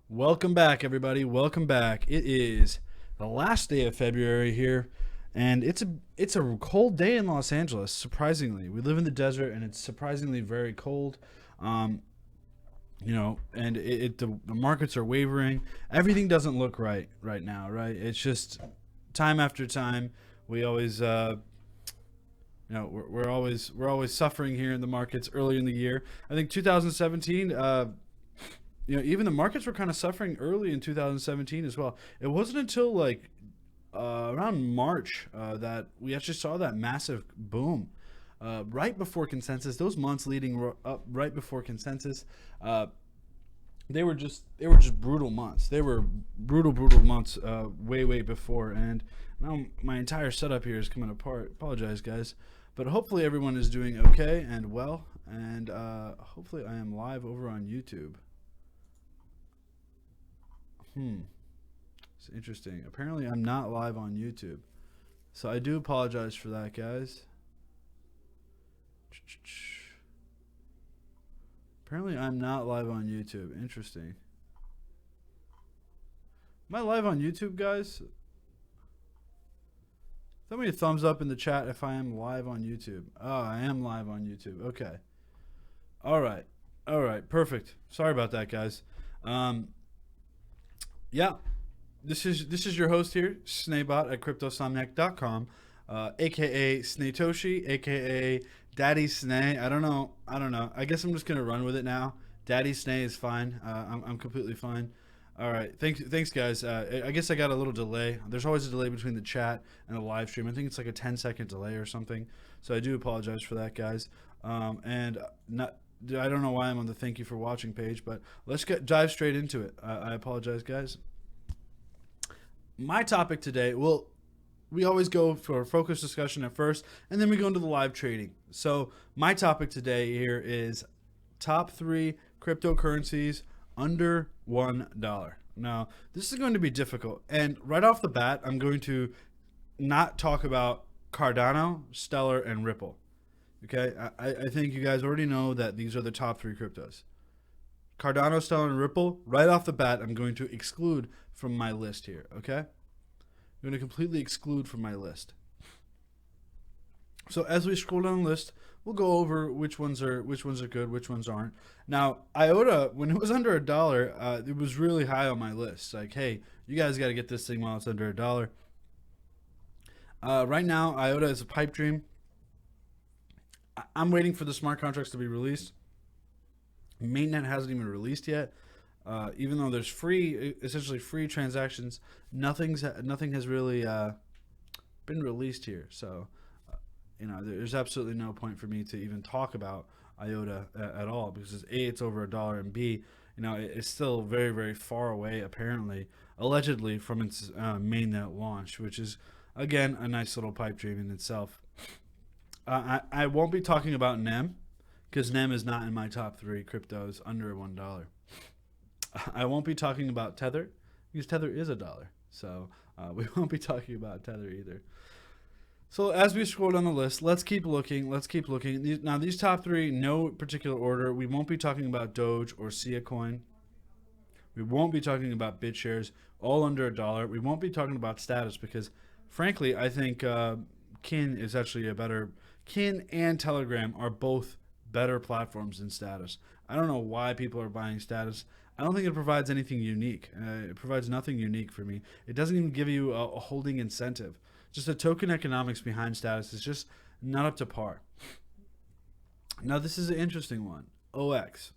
Welcome back, everybody. Welcome back. It is the last day of February here, and it's a cold day in Los Angeles. Surprisingly, we live in the desert, and it's surprisingly very cold. Um, and the markets are wavering. Everything doesn't look right now. Right? It's just time after time. We always we're always suffering here in the markets early in the year. I think 2017. Even the markets were kind of suffering early in 2017 as well. It wasn't until like around March that we actually saw that massive boom. Right before consensus, those months leading up right before consensus, uh, they were just brutal months. They were brutal months way before, and now my entire setup here is coming apart. Apologize, guys, but hopefully everyone is doing okay and well, and hopefully I am live over on YouTube. It's interesting. Apparently, I'm not live on YouTube. So I do apologize for that, guys. Apparently, I'm not live on YouTube. Interesting. Am I live on YouTube, guys? Throw me a thumbs up in the chat if I am live on YouTube. Oh, I am live on YouTube. Okay. All right. All right. Perfect. Sorry about that, guys. Um, yeah, this is your host here, Snabot at CryptoSomniac.com, aka Snatoshi, aka Daddy Snay. I don't know. I guess I'm just gonna run with it now. Daddy Snay is fine. I'm completely fine. All right, thanks guys. I guess I got a little delay. There's always a delay between the chat and the live stream. I think it's like a 10-second delay or something. So I do apologize for that, guys. And not. I don't know why I'm on the thank you for watching page, but let's dive straight into it. I apologize, guys. My topic today, well, we always go for a focused discussion at first, and then we go into the live trading. So my topic today here is top three cryptocurrencies under $1. Now, this is going to be difficult, and right off the bat, I'm going to not talk about Cardano, Stellar, and Ripple. Okay, I think you guys already know that these are the top three cryptos. Cardano, Stellar, and Ripple, right off the bat, I'm going to exclude from my list here, okay? I'm going to completely exclude from my list. So as we scroll down the list, we'll go over which ones are good, which ones aren't. Now, IOTA, when it was under $1, it was really high on my list. Like, hey, you guys got to get this thing while it's under $1. Right now, IOTA is a pipe dream. I'm waiting for the smart contracts to be released. Mainnet hasn't even released yet. Even though there's essentially free transactions, nothing has really been released here. So, there's absolutely no point for me to even talk about IOTA at all because A, it's over $1, and B, it's still very far away, apparently, allegedly, from its mainnet launch, which is again a nice little pipe dream in itself. I won't be talking about NEM because NEM is not in my top three cryptos under $1. I won't be talking about Tether because Tether is $1. So we won't be talking about Tether either. So as we scroll down the list, let's keep looking. Now these top three, no particular order. We won't be talking about Doge or Sia Coin. We won't be talking about BitShares, all under $1. We won't be talking about Status because, frankly, I think Kin is actually a better. Kin and Telegram are both better platforms than Status. I don't know why people are buying Status. I don't think it provides anything unique. It provides nothing unique for me. It doesn't even give you a holding incentive. Just the token economics behind Status is just not up to par. Now this is an interesting one. OX.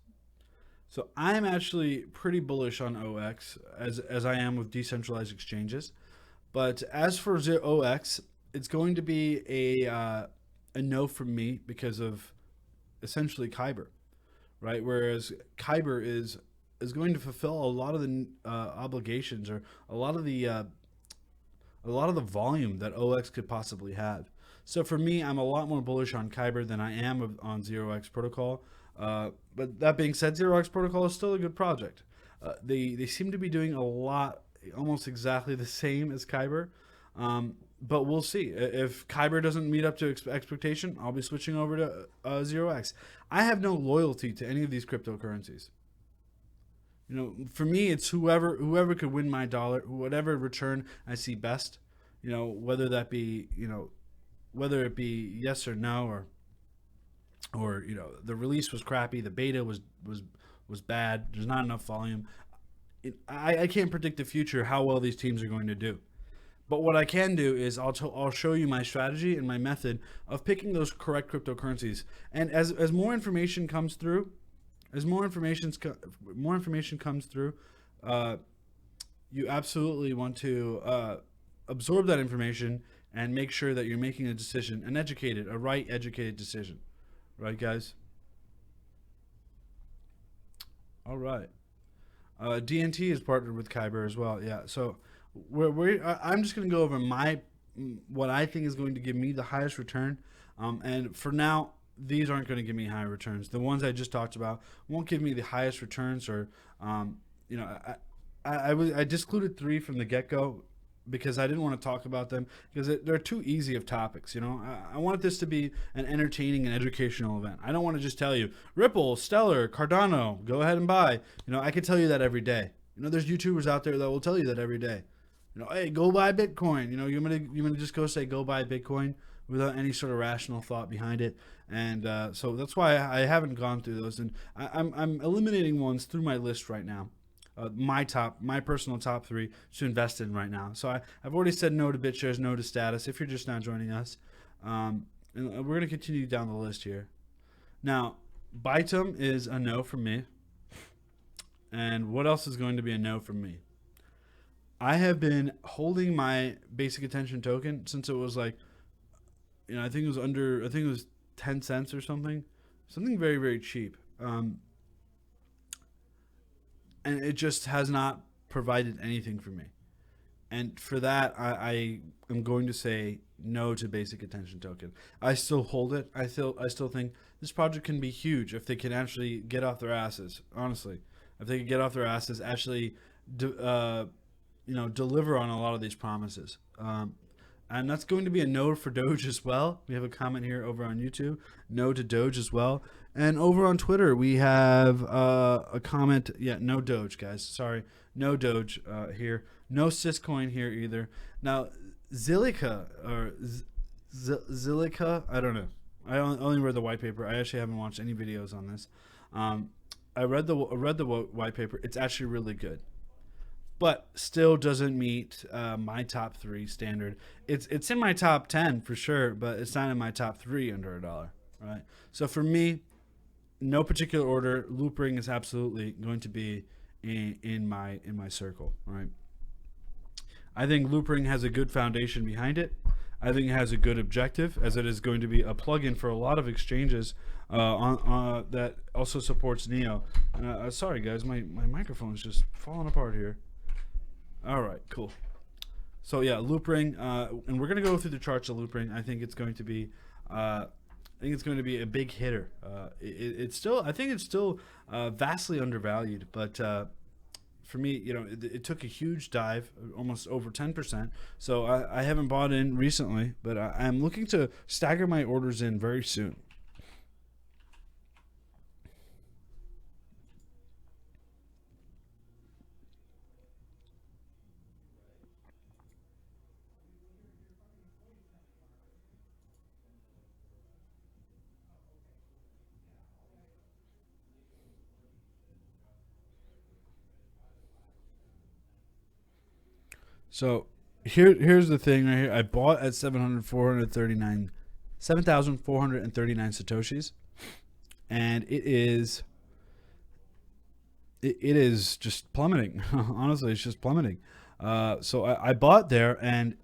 So I'm actually pretty bullish on OX as I am with decentralized exchanges. But as for OX, it's going to be a no from me because of essentially Kyber, right? Whereas Kyber is going to fulfill a lot of the obligations or a lot of the volume that OX could possibly have. So for me, I'm a lot more bullish on Kyber than I am on Zero X Protocol. But that being said, Zero X Protocol is still a good project. They seem to be doing a lot, almost exactly the same as Kyber. But we'll see. If Kyber doesn't meet up to expectation, I'll be switching over to Zero X. I have no loyalty to any of these cryptocurrencies. You know, for me, it's whoever could win my dollar, whatever return I see best. You know, whether that be, whether it be yes or no, or the release was crappy, the beta was bad. There's not enough volume. I can't predict the future how well these teams are going to do. But what I can do is I'll show you my strategy and my method of picking those correct cryptocurrencies. And as more information comes through, more information comes through, you absolutely want to absorb that information and make sure that you're making a decision, a right educated decision, right, guys? All right. DNT is partnered with Kyber as well. Yeah. So I'm just going to go over what I think is going to give me the highest return. And for now, these aren't going to give me high returns. The ones I just talked about won't give me the highest returns, or I discluded 3 from the get-go because I didn't want to talk about them because they're too easy of topics. I want this to be an entertaining and educational event. I don't want to just tell you Ripple, Stellar, Cardano, go ahead and buy. I could tell you that every day. There's YouTubers out there that will tell you that every day. Hey, go buy Bitcoin. You're gonna just go say go buy Bitcoin without any sort of rational thought behind it. And so that's why I haven't gone through those, and I'm eliminating ones through my list right now. My personal top 3 to invest in right now. So I've already said no to BitShares, no to Status. If you're just now joining us, and we're going to continue down the list here. Now, Bytum is a no from me. And what else is going to be a no from me? I have been holding my basic attention token since it was like, I think it was 10 cents or something very, very cheap. And it just has not provided anything for me. And for that, I am going to say no to basic attention token. I still hold it. I still think this project can be huge if they can actually get off their asses. Honestly, if they can get off their asses, actually, deliver on a lot of these promises. And that's going to be a no for Doge as well. We have a comment here over on YouTube. No to Doge as well. And over on Twitter, we have a comment. Yeah, no Doge, guys. Sorry. No Doge here. No Syscoin here either. Now, Zilliqa, I don't know. I only read the white paper. I actually haven't watched any videos on this. I read the white paper. It's actually really good, but still doesn't meet my top 3 standard. It's in my top 10 for sure, but it's not in my top 3 under $1, right? So for me, no particular order, Loopring is absolutely going to be in my circle, right? I think Loopring has a good foundation behind it. I think it has a good objective, as it is going to be a plugin for a lot of exchanges that also supports Neo. Sorry guys, my microphone is just falling apart here. All right, cool. So yeah, Loopring, and we're gonna go through the charts of Loopring. I think it's going to be, a big hitter. I think it's still vastly undervalued, but for me, it took a huge dive, almost over 10%. So I haven't bought in recently, but I'm looking to stagger my orders in very soon. So here's the thing right here. I bought at 7,439 satoshis, and it is just plummeting. Honestly, it's just plummeting. So I bought there, and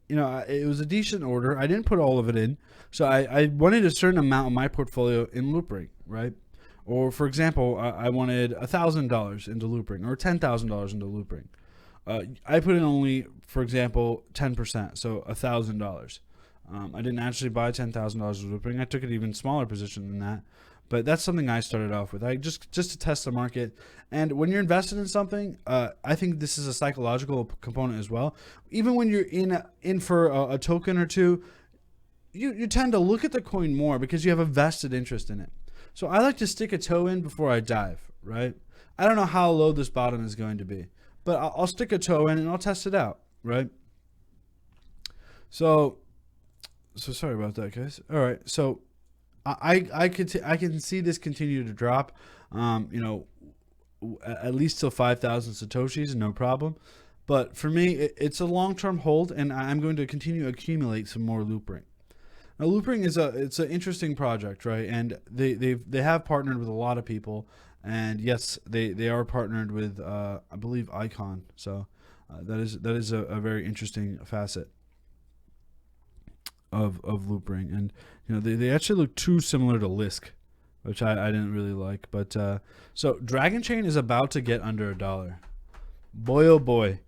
it was a decent order. I didn't put all of it in, so I wanted a certain amount of my portfolio in Loopring, right? Or for example, I wanted $1,000 into Loopring or $10,000 into Loopring. I put in only, for example, 10%, so $1,000. I didn't actually buy $10,000 of Loopring. I took an even smaller position than that, but that's something I started off with. I just to test the market. And when you're invested in something, I think this is a psychological component as well. Even when you're in for a token or two, you tend to look at the coin more because you have a vested interest in it. So I like to stick a toe in before I dive, right? I don't know how low this bottom is going to be, but I'll stick a toe in and I'll test it out, right? So sorry about that, guys. All right, so I can see this continue to drop, you know, at least till 5,000 satoshis, no problem. But for me, it's a long-term hold, and I'm going to continue to accumulate some more Loopring. Now, Loopring it's an interesting project, right? And they have partnered with a lot of people, and yes, they are partnered with I believe Icon. So that is a very interesting facet of Loopring, and you know they actually look too similar to Lisk, which I didn't really like. But so Dragonchain is about to get under $1. Boy oh boy,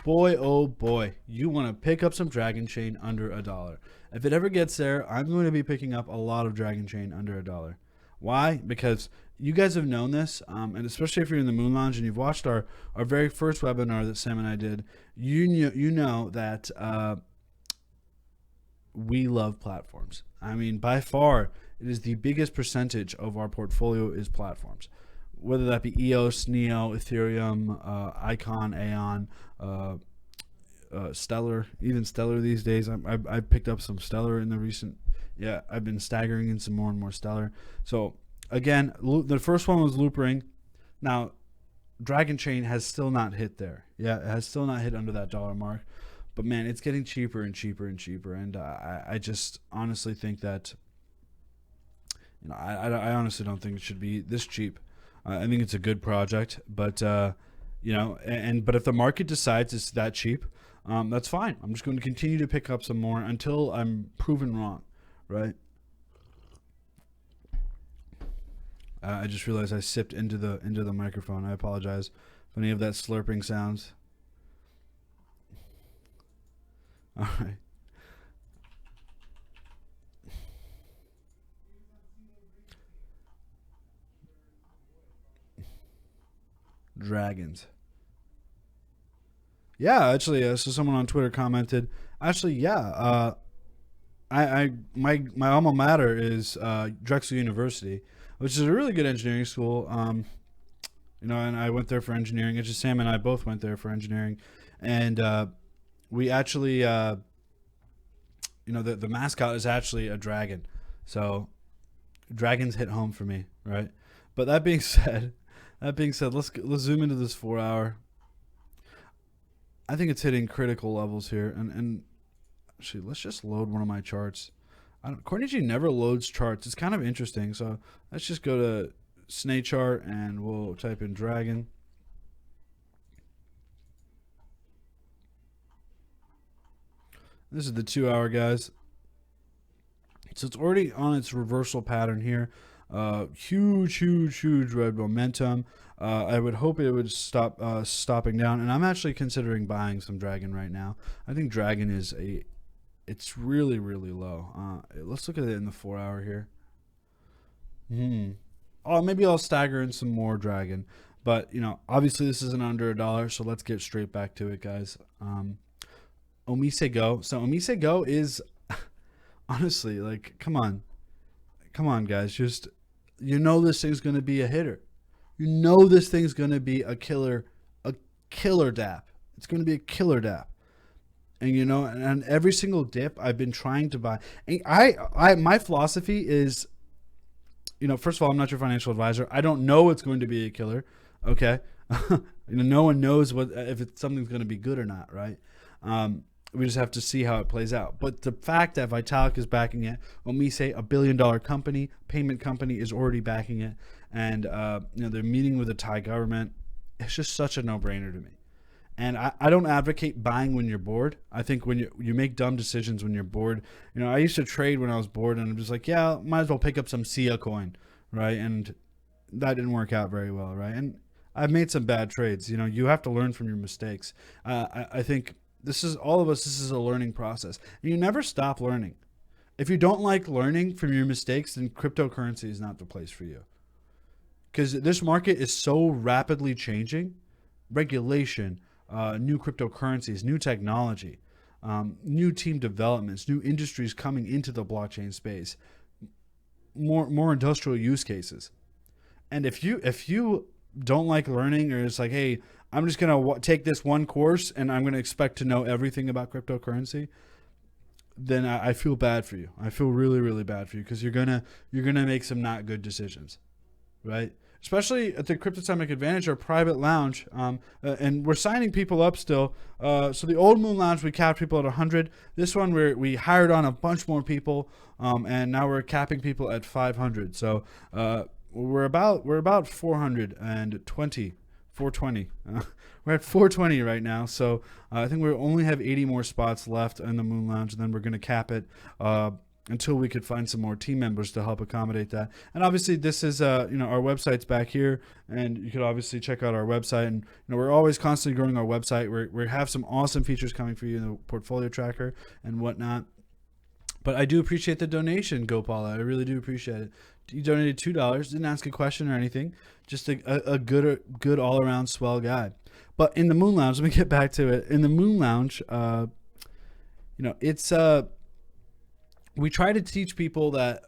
boy oh boy, you want to pick up some Dragonchain under $1. If it ever gets there, I'm going to be picking up a lot of Dragonchain under $1. Why? Because you guys have known this, and especially if you're in the Moon Lounge and you've watched our very first webinar that Sam and I did, you know that we love platforms. I mean, by far, it is the biggest percentage of our portfolio is platforms, whether that be EOS, Neo, Ethereum, Icon, Aeon, Stellar, even Stellar these days. I picked up some Stellar in the recent. Yeah, I've been staggering in some more and more Stellar. So again, the first one was Loopring. Now, Dragonchain has still not hit there. Yeah, it has still not hit under that $1 mark. But man, it's getting cheaper and cheaper and cheaper, and I just honestly think that, you know, I honestly don't think it should be this cheap. I think it's a good project, but you know, but if the market decides it's that cheap, that's fine. I'm just going to continue to pick up some more until I'm proven wrong, right? I just realized I sipped into the microphone. I apologize if any of that slurping sounds. All right. Dragons. Yeah, actually, so someone on Twitter commented. Actually, yeah, my alma mater is Drexel University, which is a really good engineering school. You know, and I went there for engineering. It's just Sam and I both went there for engineering, and we actually, you know, the mascot is actually a dragon. So dragons hit home for me, right? But that being said, let's zoom into this 4 hour. I think it's hitting critical levels here, and actually, let's just load one of my charts. CoinEG never loads charts. It's kind of interesting. So let's just go to Snake chart and we'll type in dragon. This is the 2 hour, guys. So it's already on its reversal pattern here. Huge red momentum. I would hope it would stop stopping down, and I'm actually considering buying some dragon right now. I think dragon is it's really low. Let's look at it in the 4 hour here. Oh, maybe I'll stagger in some more dragon, but you know, obviously this isn't under $1, so let's get straight back to it, guys. Omise Go. So Omise Go is honestly, like, come on guys, just, you know, this thing's going to be a hitter. You know this thing's going to be a killer dap. It's going to be a killer dap. And you know, and every single dip I've been trying to buy. And my philosophy is, you know, first of all, I'm not your financial advisor. I don't know it's going to be a killer. Okay. You know, no one knows if something's going to be good or not, right? We just have to see how it plays out. But the fact that Vitalik is backing it, Omise, $1 billion company, payment company, is already backing it, and you know, they're meeting with the Thai government. It's just such a no-brainer to me. And I don't advocate buying when you're bored. I think when you make dumb decisions when you're bored. You know, I used to trade when I was bored, and I'm just like, yeah, might as well pick up some Sia coin, right? And that didn't work out very well, right? And I've made some bad trades. You know, you have to learn from your mistakes. I think this is a learning process. And you never stop learning. If you don't like learning from your mistakes, then cryptocurrency is not the place for you. Because this market is so rapidly changing. Regulation, new cryptocurrencies, new technology, new team developments, new industries coming into the blockchain space, more industrial use cases. And if you don't like learning, or it's like, hey, I'm just gonna take this one course and I'm gonna expect to know everything about cryptocurrency, then I feel bad for you. I feel really, really bad for you, because you're gonna make some not good decisions, right? Especially at the Cryptocurrency Advantage, our private lounge, and we're signing people up still. So the old Moon Lounge, we capped people at 100. This one, we hired on a bunch more people, and now we're capping people at 500. So we're about 420. 420. We're at 420 right now, so I think we only have 80 more spots left in the Moon Lounge, and then we're going to cap it until we could find some more team members to help accommodate that. And obviously, this is our website's back here, and you could obviously check out our website. And we're always constantly growing our website. We have some awesome features coming for you in the portfolio tracker and whatnot. But I do appreciate the donation, Gopal. I really do appreciate it. You donated $2. Didn't ask a question or anything. Just a good all around swell guy. But in the Moon Lounge, let me get back to it. In the Moon Lounge, it's we try to teach people that.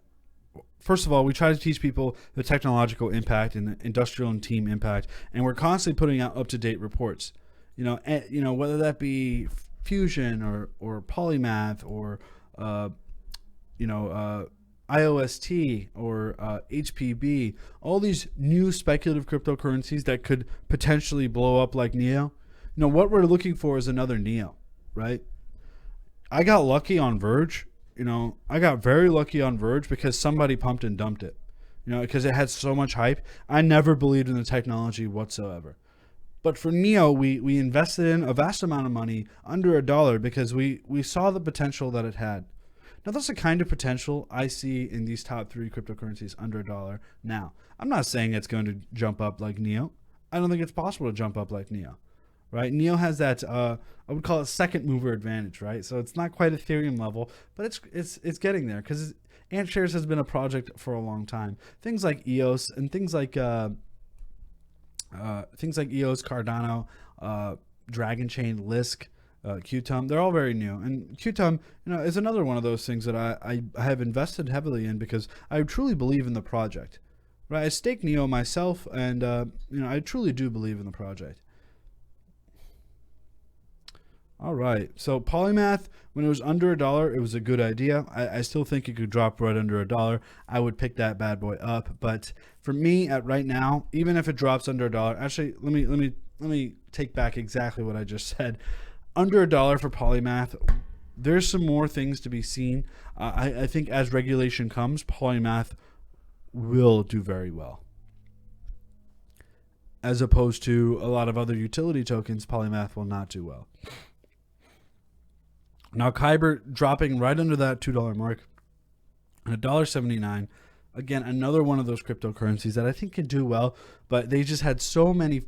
First of all, we try to teach people the technological impact and the industrial and team impact, and we're constantly putting out up to date reports. Whether that be Fusion or Polymath or IOST or HPB, all these new speculative cryptocurrencies that could potentially blow up like Neo. What we're looking for is another Neo, right? I got lucky on Verge. I got very lucky on Verge because somebody pumped and dumped it, because it had so much hype. I never believed in the technology whatsoever. But for Neo, we invested in a vast amount of money, under $1, because we saw the potential that it had. Now, that's the kind of potential I see in these top 3 cryptocurrencies under $1 now. I'm not saying it's going to jump up like Neo. I don't think it's possible to jump up like Neo, right? Neo has that, I would call it second mover advantage, right? So it's not quite Ethereum level, but it's getting there, because AntShares has been a project for a long time. Things like EOS and things like EOS, Cardano, Dragonchain, Lisk, Qtum, they're all very new. And Qtum, is another one of those things that I have invested heavily in, because I truly believe in the project, right? I stake Neo myself, and I truly do believe in the project. All right, so Polymath, when it was under $1, it was a good idea. I still think it could drop right under $1. I would pick that bad boy up. But for me, at right now, even if it drops under $1, actually, let me take back exactly what I just said. Under $1 for Polymath, there's some more things to be seen. I think as regulation comes, Polymath will do very well. As opposed to a lot of other utility tokens, Polymath will not do well. Now, Kyber dropping right under that $2 mark at $1.79. Again, another one of those cryptocurrencies that I think can do well, but they just had so many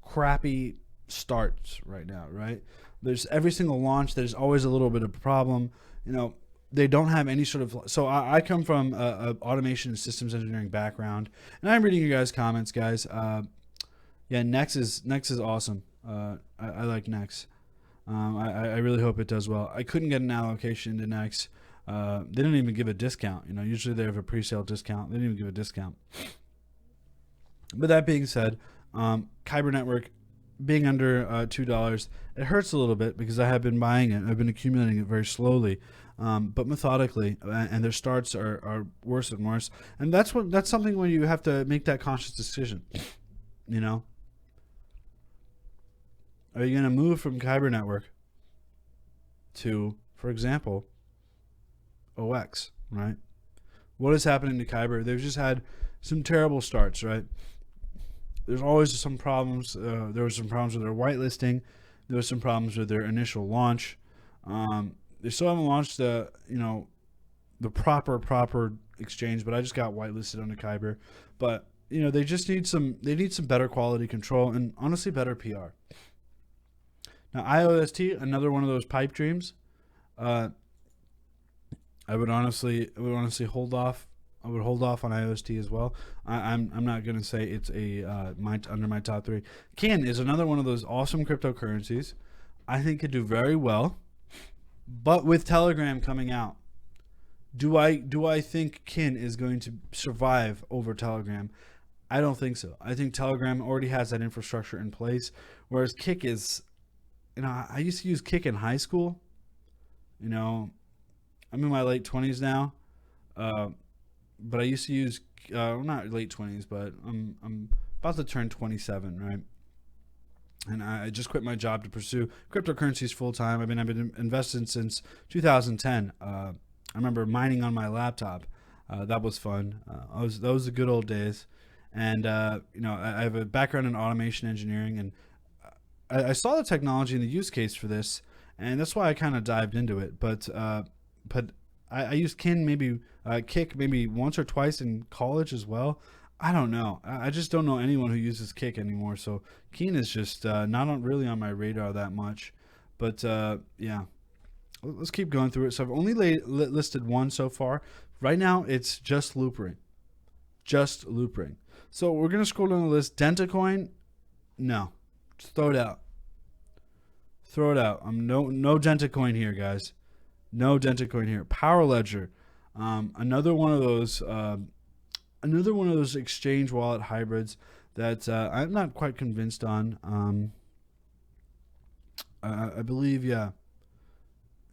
crappy starts right now, right? There's every single launch, there's always a little bit of a problem. They don't have any sort of. So I come from a automation and systems engineering background, and I'm reading your guys' comments, guys. Nex is awesome. I like Nex. I really hope it does well. I couldn't get an allocation to Nex. They didn't even give a discount. Usually they have a pre-sale discount. They didn't even give a discount. But that being said, Kyber Network being under $2, it hurts a little bit, because I have been buying it. I've been accumulating it very slowly, but methodically, and their starts are worse and worse. And that's something where you have to make that conscious decision. Are you going to move from Kyber Network to, for example, OX, right? What is happening to Kyber? They've just had some terrible starts, right? There's always some problems. There were some problems with their whitelisting. There was some problems with their initial launch. They still haven't launched the proper exchange, but I just got whitelisted on the Kyber. But they just need some better quality control, and honestly better PR. Now, IOST, another one of those pipe dreams. I would honestly hold off. I would hold off on IOST as well. I'm not going to say it's under my top 3. Kin is another one of those awesome cryptocurrencies. I think could do very well, but with Telegram coming out, do I think Kin is going to survive over Telegram? I don't think so. I think Telegram already has that infrastructure in place, whereas Kick is, I used to use Kick in high school. I'm in my late 20s now, but I used to use, not late 20s, but I'm about to turn 27, right? And I just quit my job to pursue cryptocurrencies full time. I've been investing since 2010. I remember mining on my laptop. That was fun. Those the good old days. And I have a background in automation engineering, and I saw the technology and the use case for this, and that's why I kind of dived into it. But I used Kick maybe once or twice in college as well. I don't know. I just don't know anyone who uses Kick anymore. So Keen is just not really on my radar that much. But yeah, let's keep going through it. So I've only listed one so far. Right now, it's just Loopring. Just Loopring. So we're going to scroll down the list. Dentacoin, no. Just throw it out. Throw it out. No Dentacoin here, guys. No Dentacoin here. Power Ledger, another one of those exchange wallet hybrids that I'm not quite convinced on. I believe, yeah.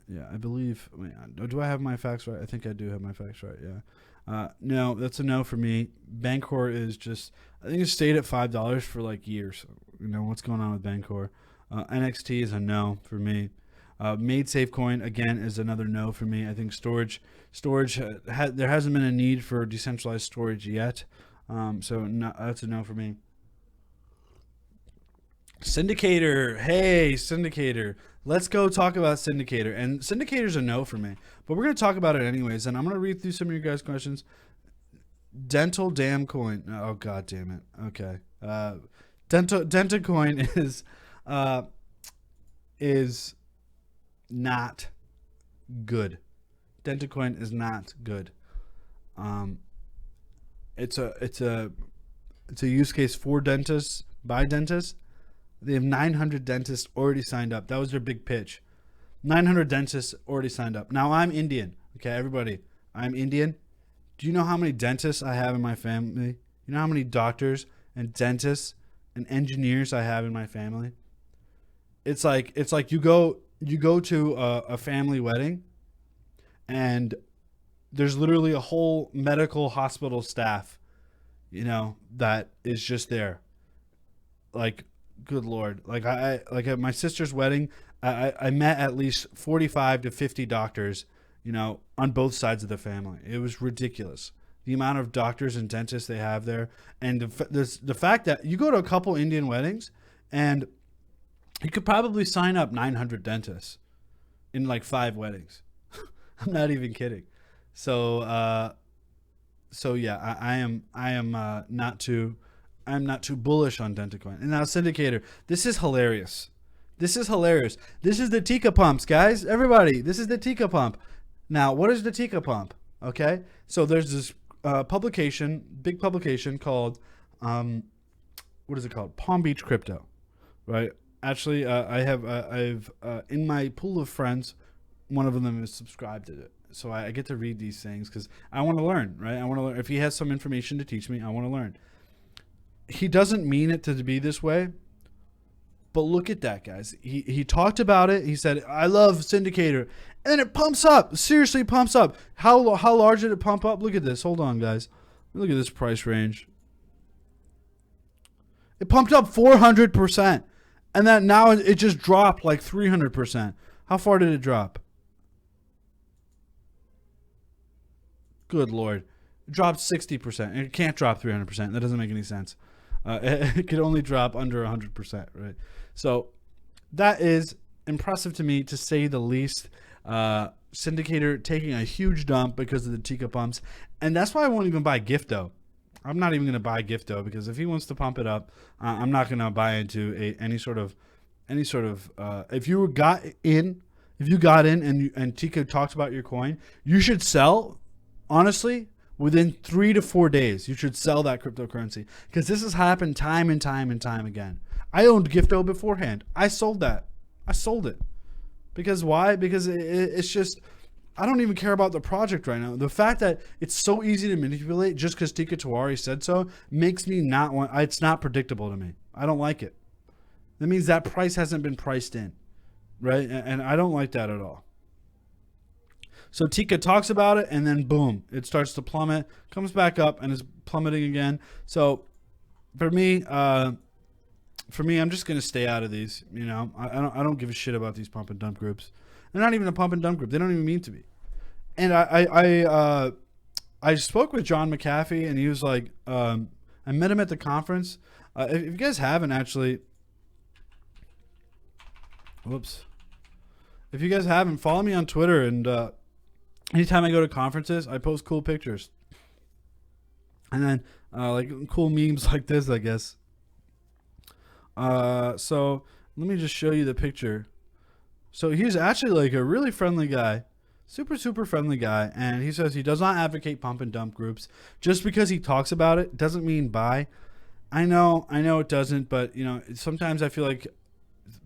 Yeah, I believe. Wait, do I have my facts right? I think I do have my facts right. Yeah. No, that's a no for me. Bancor is just, I think it stayed at $5 for like years. What's going on with Bancor? NXT is a no for me. Made Safecoin again is another no for me. I think storage. There hasn't been a need for decentralized storage yet, so no, that's a no for me. Syndicator, hey Syndicator, let's go talk about Syndicator. And Syndicator's a no for me, but we're gonna talk about it anyways. And I'm gonna read through some of your guys' questions. Dental Dam Coin. Oh god damn it. Okay. Dentacoin is not good. Dentacoin is not good. It's a use case for dentists by dentists. They have 900 dentists already signed up. That was their big pitch. 900 dentists already signed up. Now I'm Indian. Okay, everybody. I'm Indian. Do you know how many dentists I have in my family? You know how many doctors and dentists and engineers I have in my family? It's like you go to a family wedding, and there's literally a whole medical hospital staff, that is just there. Like, good Lord. Like at my sister's wedding, I met at least 45 to 50 doctors, on both sides of the family. It was ridiculous. The amount of doctors and dentists they have there. And the fact that you go to a couple Indian weddings and you could probably sign up 900 dentists in like 5 weddings. I'm not even kidding. So yeah, I'm not too bullish on Dentacoin. And now Syndicator, this is hilarious. This is the Tika pumps, guys. Everybody, this is the Tika pump. Now, what is the Tika pump? Okay, so there's this big publication called what is it called? Palm Beach Crypto, right? Actually, I've in my pool of friends, one of them is subscribed to it. So I get to read these things because I want to learn, right? I want to learn. If he has some information to teach me, I want to learn. He doesn't mean it to be this way, but look at that, guys. He talked about it. He said, I love Syndicator. And it pumps up. Seriously pumps up. How large did it pump up? Look at this. Hold on, guys. Look at this price range. It pumped up 400%. And then now it just dropped like 300%. How far did it drop? Good Lord. It dropped 60%. It can't drop 300%. That doesn't make any sense. It could only drop under 100%, right? So that is impressive to me, to say the least. Syndicator taking a huge dump because of the Tika pumps. And that's why I won't even buy Gifto. I'm not even going to buy Gifto because if he wants to pump it up, I'm not going to buy into any sort of if you got in and Tika talked about your coin, you should sell, honestly, within 3 to 4 days. You should sell that cryptocurrency because this has happened time and time and time again. I owned Gifto beforehand. I sold that. I sold it. Because why? Because it's just, I don't even care about the project right now. The fact that it's so easy to manipulate just because Tika Tawari said so makes me not want. It's not predictable to me. I don't like it. That means that price hasn't been priced in, right? And I don't like that at all. So Tika talks about it, and then boom, it starts to plummet, comes back up, and is plummeting again. So for me, I'm just gonna stay out of these. You know, I don't give a shit about these pump and dump groups. They're not even a pump and dump group. They don't even mean to be. And I spoke with John McAfee, and he was like, I met him at the conference. If you guys haven't actually, whoops. If you guys haven't, follow me on Twitter, and anytime I go to conferences, I post cool pictures. And then like cool memes like this, I guess. So let me just show you the picture. So he's actually like a really friendly guy. Super friendly guy. And he says he does not advocate pump and dump groups. Just because he talks about it doesn't mean buy. I know it doesn't, but you know, sometimes I feel like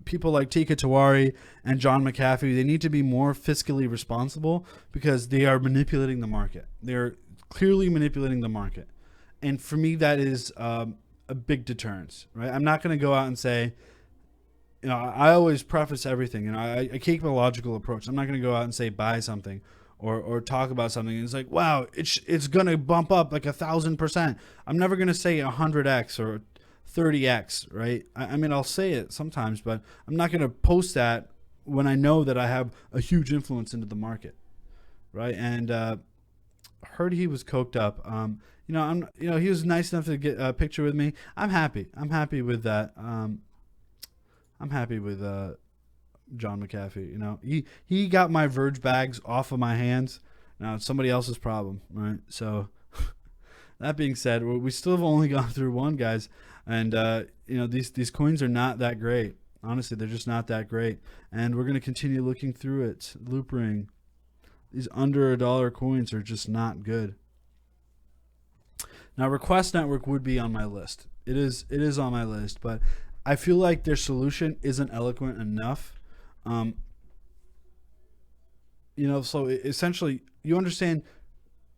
people like Tika Tawari and John McAfee, they need to be more fiscally responsible because they are manipulating the market. They're clearly manipulating the market. And for me, that is a big deterrence, right? I'm not going to go out and say, you know, I always preface everything. You know, I keep a logical approach. I'm not going to go out and say buy something or talk about something. And it's like, wow, it's going to bump up like 1,000%. I'm never going to say 100x or 30x, right? I mean, I'll say it sometimes, but I'm not going to post that when I know that I have a huge influence into the market, right? And heard he was coked up. He was nice enough to get a picture with me. I'm happy. I'm happy with that. I'm happy with John McAfee. You know, he got my Verge bags off of my hands. Now it's somebody else's problem, right? So that being said, we still have only gone through one, guys. And, these coins are not that great. Honestly, they're just not that great. And we're going to continue looking through it. Loopring. These under $1 coins are just not good. Now, Request Network would be on my list. It is on my list, but I feel like their solution isn't eloquent enough. So essentially, you understand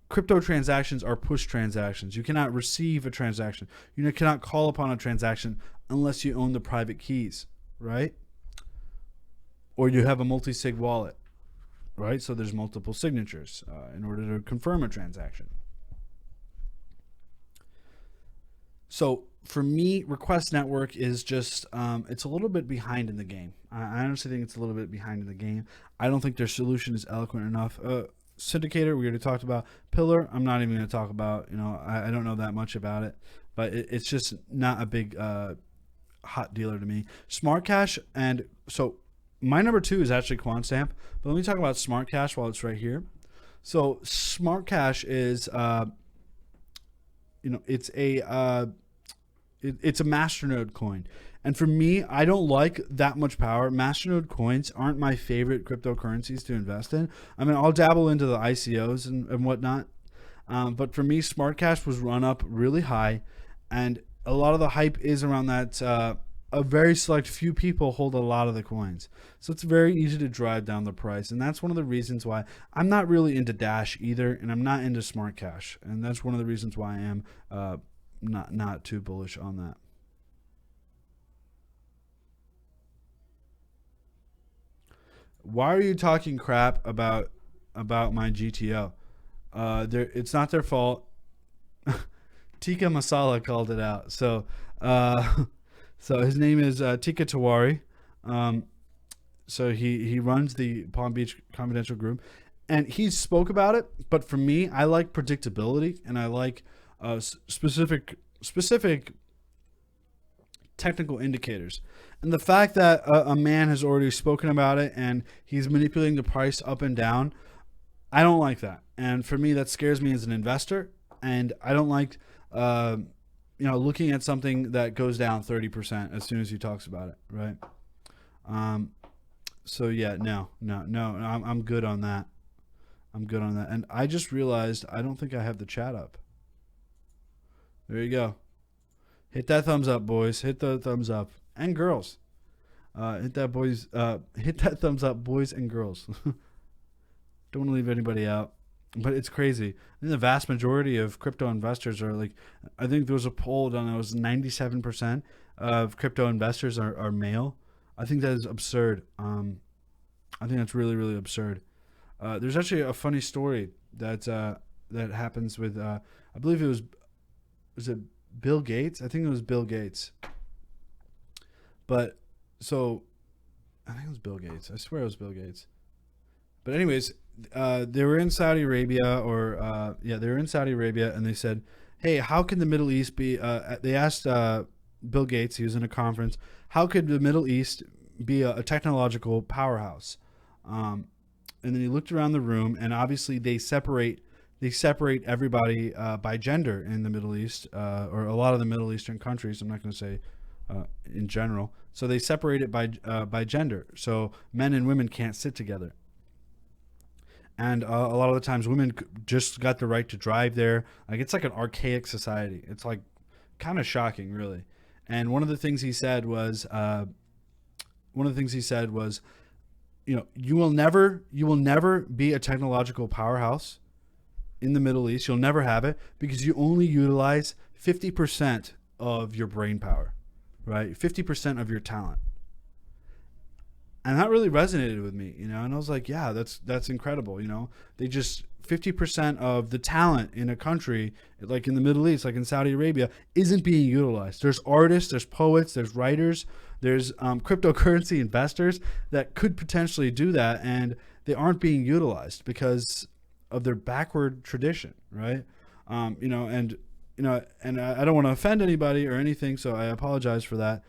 crypto transactions are push transactions. You cannot receive a transaction. You cannot call upon a transaction unless you own the private keys, right? Or you have a multi-sig wallet, right? So there's multiple signatures in order to confirm a transaction. So for me, Request Network is just, it's a little bit behind in the game. I honestly think it's a little bit behind in the game. I don't think their solution is eloquent enough. Syndicator, we already talked about. Pillar, I'm not even going to talk about. You know, I don't know that much about it, but it's just not a big hot dealer to me. Smart Cash, and so my number 2 is actually Quantstamp, but let me talk about Smart Cash while it's right here. So Smart Cash is, it's a masternode coin. And for me, I don't like that much power. Masternode coins aren't my favorite cryptocurrencies to invest in. I mean, I'll dabble into the ICOs and whatnot. But for me, Smart Cash was run up really high. And a lot of the hype is around that a very select few people hold a lot of the coins. So it's very easy to drive down the price. And that's one of the reasons why I'm not really into Dash either. And I'm not into Smart Cash. And that's one of the reasons why I am not too bullish on that. Why are you talking crap about my GTO? It's not their fault. Tika Masala called it out. So his name is Tika Tawari. So he runs the Palm Beach Confidential Group, and he spoke about it. But for me, I like predictability, and I like specific technical indicators. And the fact that a man has already spoken about it and he's manipulating the price up and down, I don't like that. And for me, that scares me as an investor. And I don't like, looking at something that goes down 30% as soon as he talks about it, right? So yeah, no, I'm good on that. I'm good on that. And I just realized I don't think I have the chat up. There you go. Hit that thumbs up, boys. Hit the thumbs up. And girls. Hit that thumbs up, boys and girls. Don't want to leave anybody out. But it's crazy. And the vast majority of crypto investors are like, I think there was a poll done that was 97% of crypto investors are male. I think that is absurd. I think that's really, really absurd. There's actually a funny story that happens with, I believe was it Bill Gates? I think it was Bill Gates. But so, I think it was Bill Gates. I swear it was Bill Gates. But anyways, they were in Saudi Arabia, they were in Saudi Arabia, and they said, "Hey, how can the Middle East be?" They asked Bill Gates. He was in a conference. How could the Middle East be a technological powerhouse? And then he looked around the room, and obviously they separate everybody by gender in the Middle East, or a lot of the Middle Eastern countries. I'm not going to say in general. So they separate it by gender. So men and women can't sit together. And a lot of the times women just got the right to drive there. Like, it's like an archaic society. It's like kind of shocking, really. And one of the things he said was, you will never be a technological powerhouse in the Middle East. You'll never have it because you only utilize 50% of your brain power, right? 50% of your talent. And that really resonated with me, and I was like, yeah, that's incredible. They just 50% of the talent in a country, like in the Middle East, like in Saudi Arabia, isn't being utilized. There's artists, there's poets, there's writers, there's cryptocurrency investors that could potentially do that, and they aren't being utilized because of their backward tradition, right? And I don't want to offend anybody or anything, so I apologize for that.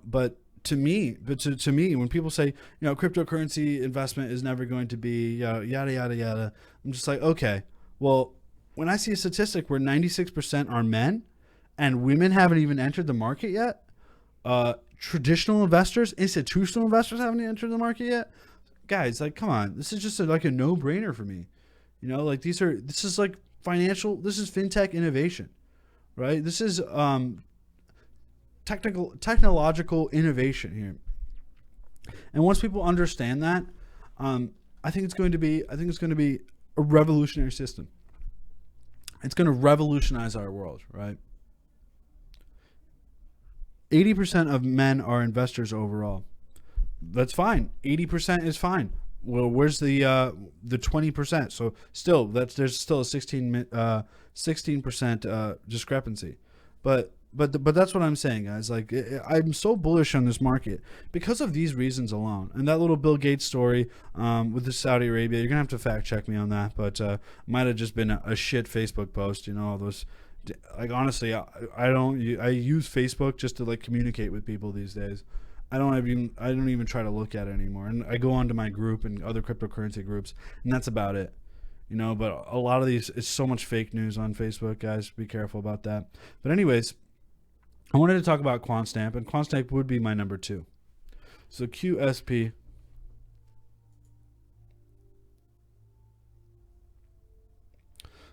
But to me, when people say, cryptocurrency investment is never going to be yada, yada, yada, I'm just like, okay, well, when I see a statistic where 96% are men and women haven't even entered the market yet, traditional investors, institutional investors haven't entered the market yet, guys, like, come on, this is just like a no-brainer for me. This is like this is fintech innovation, right? This is, technological innovation here, and once people understand that, I think it's going to be a revolutionary system. It's going to revolutionize our world, right? 80% of men are investors overall. That's fine. 80% is fine. Well, where's the 20%? So still, there's still a 16% discrepancy, but that's what I'm saying, guys. Like, I'm so bullish on this market because of these reasons alone. And that little Bill Gates story with the Saudi Arabia, you're gonna have to fact check me on that, but might have just been a shit Facebook post. All those. Like, honestly, I use Facebook just to like communicate with people these days. I don't even try to look at it anymore. And I go onto my group and other cryptocurrency groups, and that's about it. But a lot of these, it's so much fake news on Facebook, guys. Be careful about that. But anyways, I wanted to talk about Quantstamp, and Quantstamp would be my number 2. So QSP.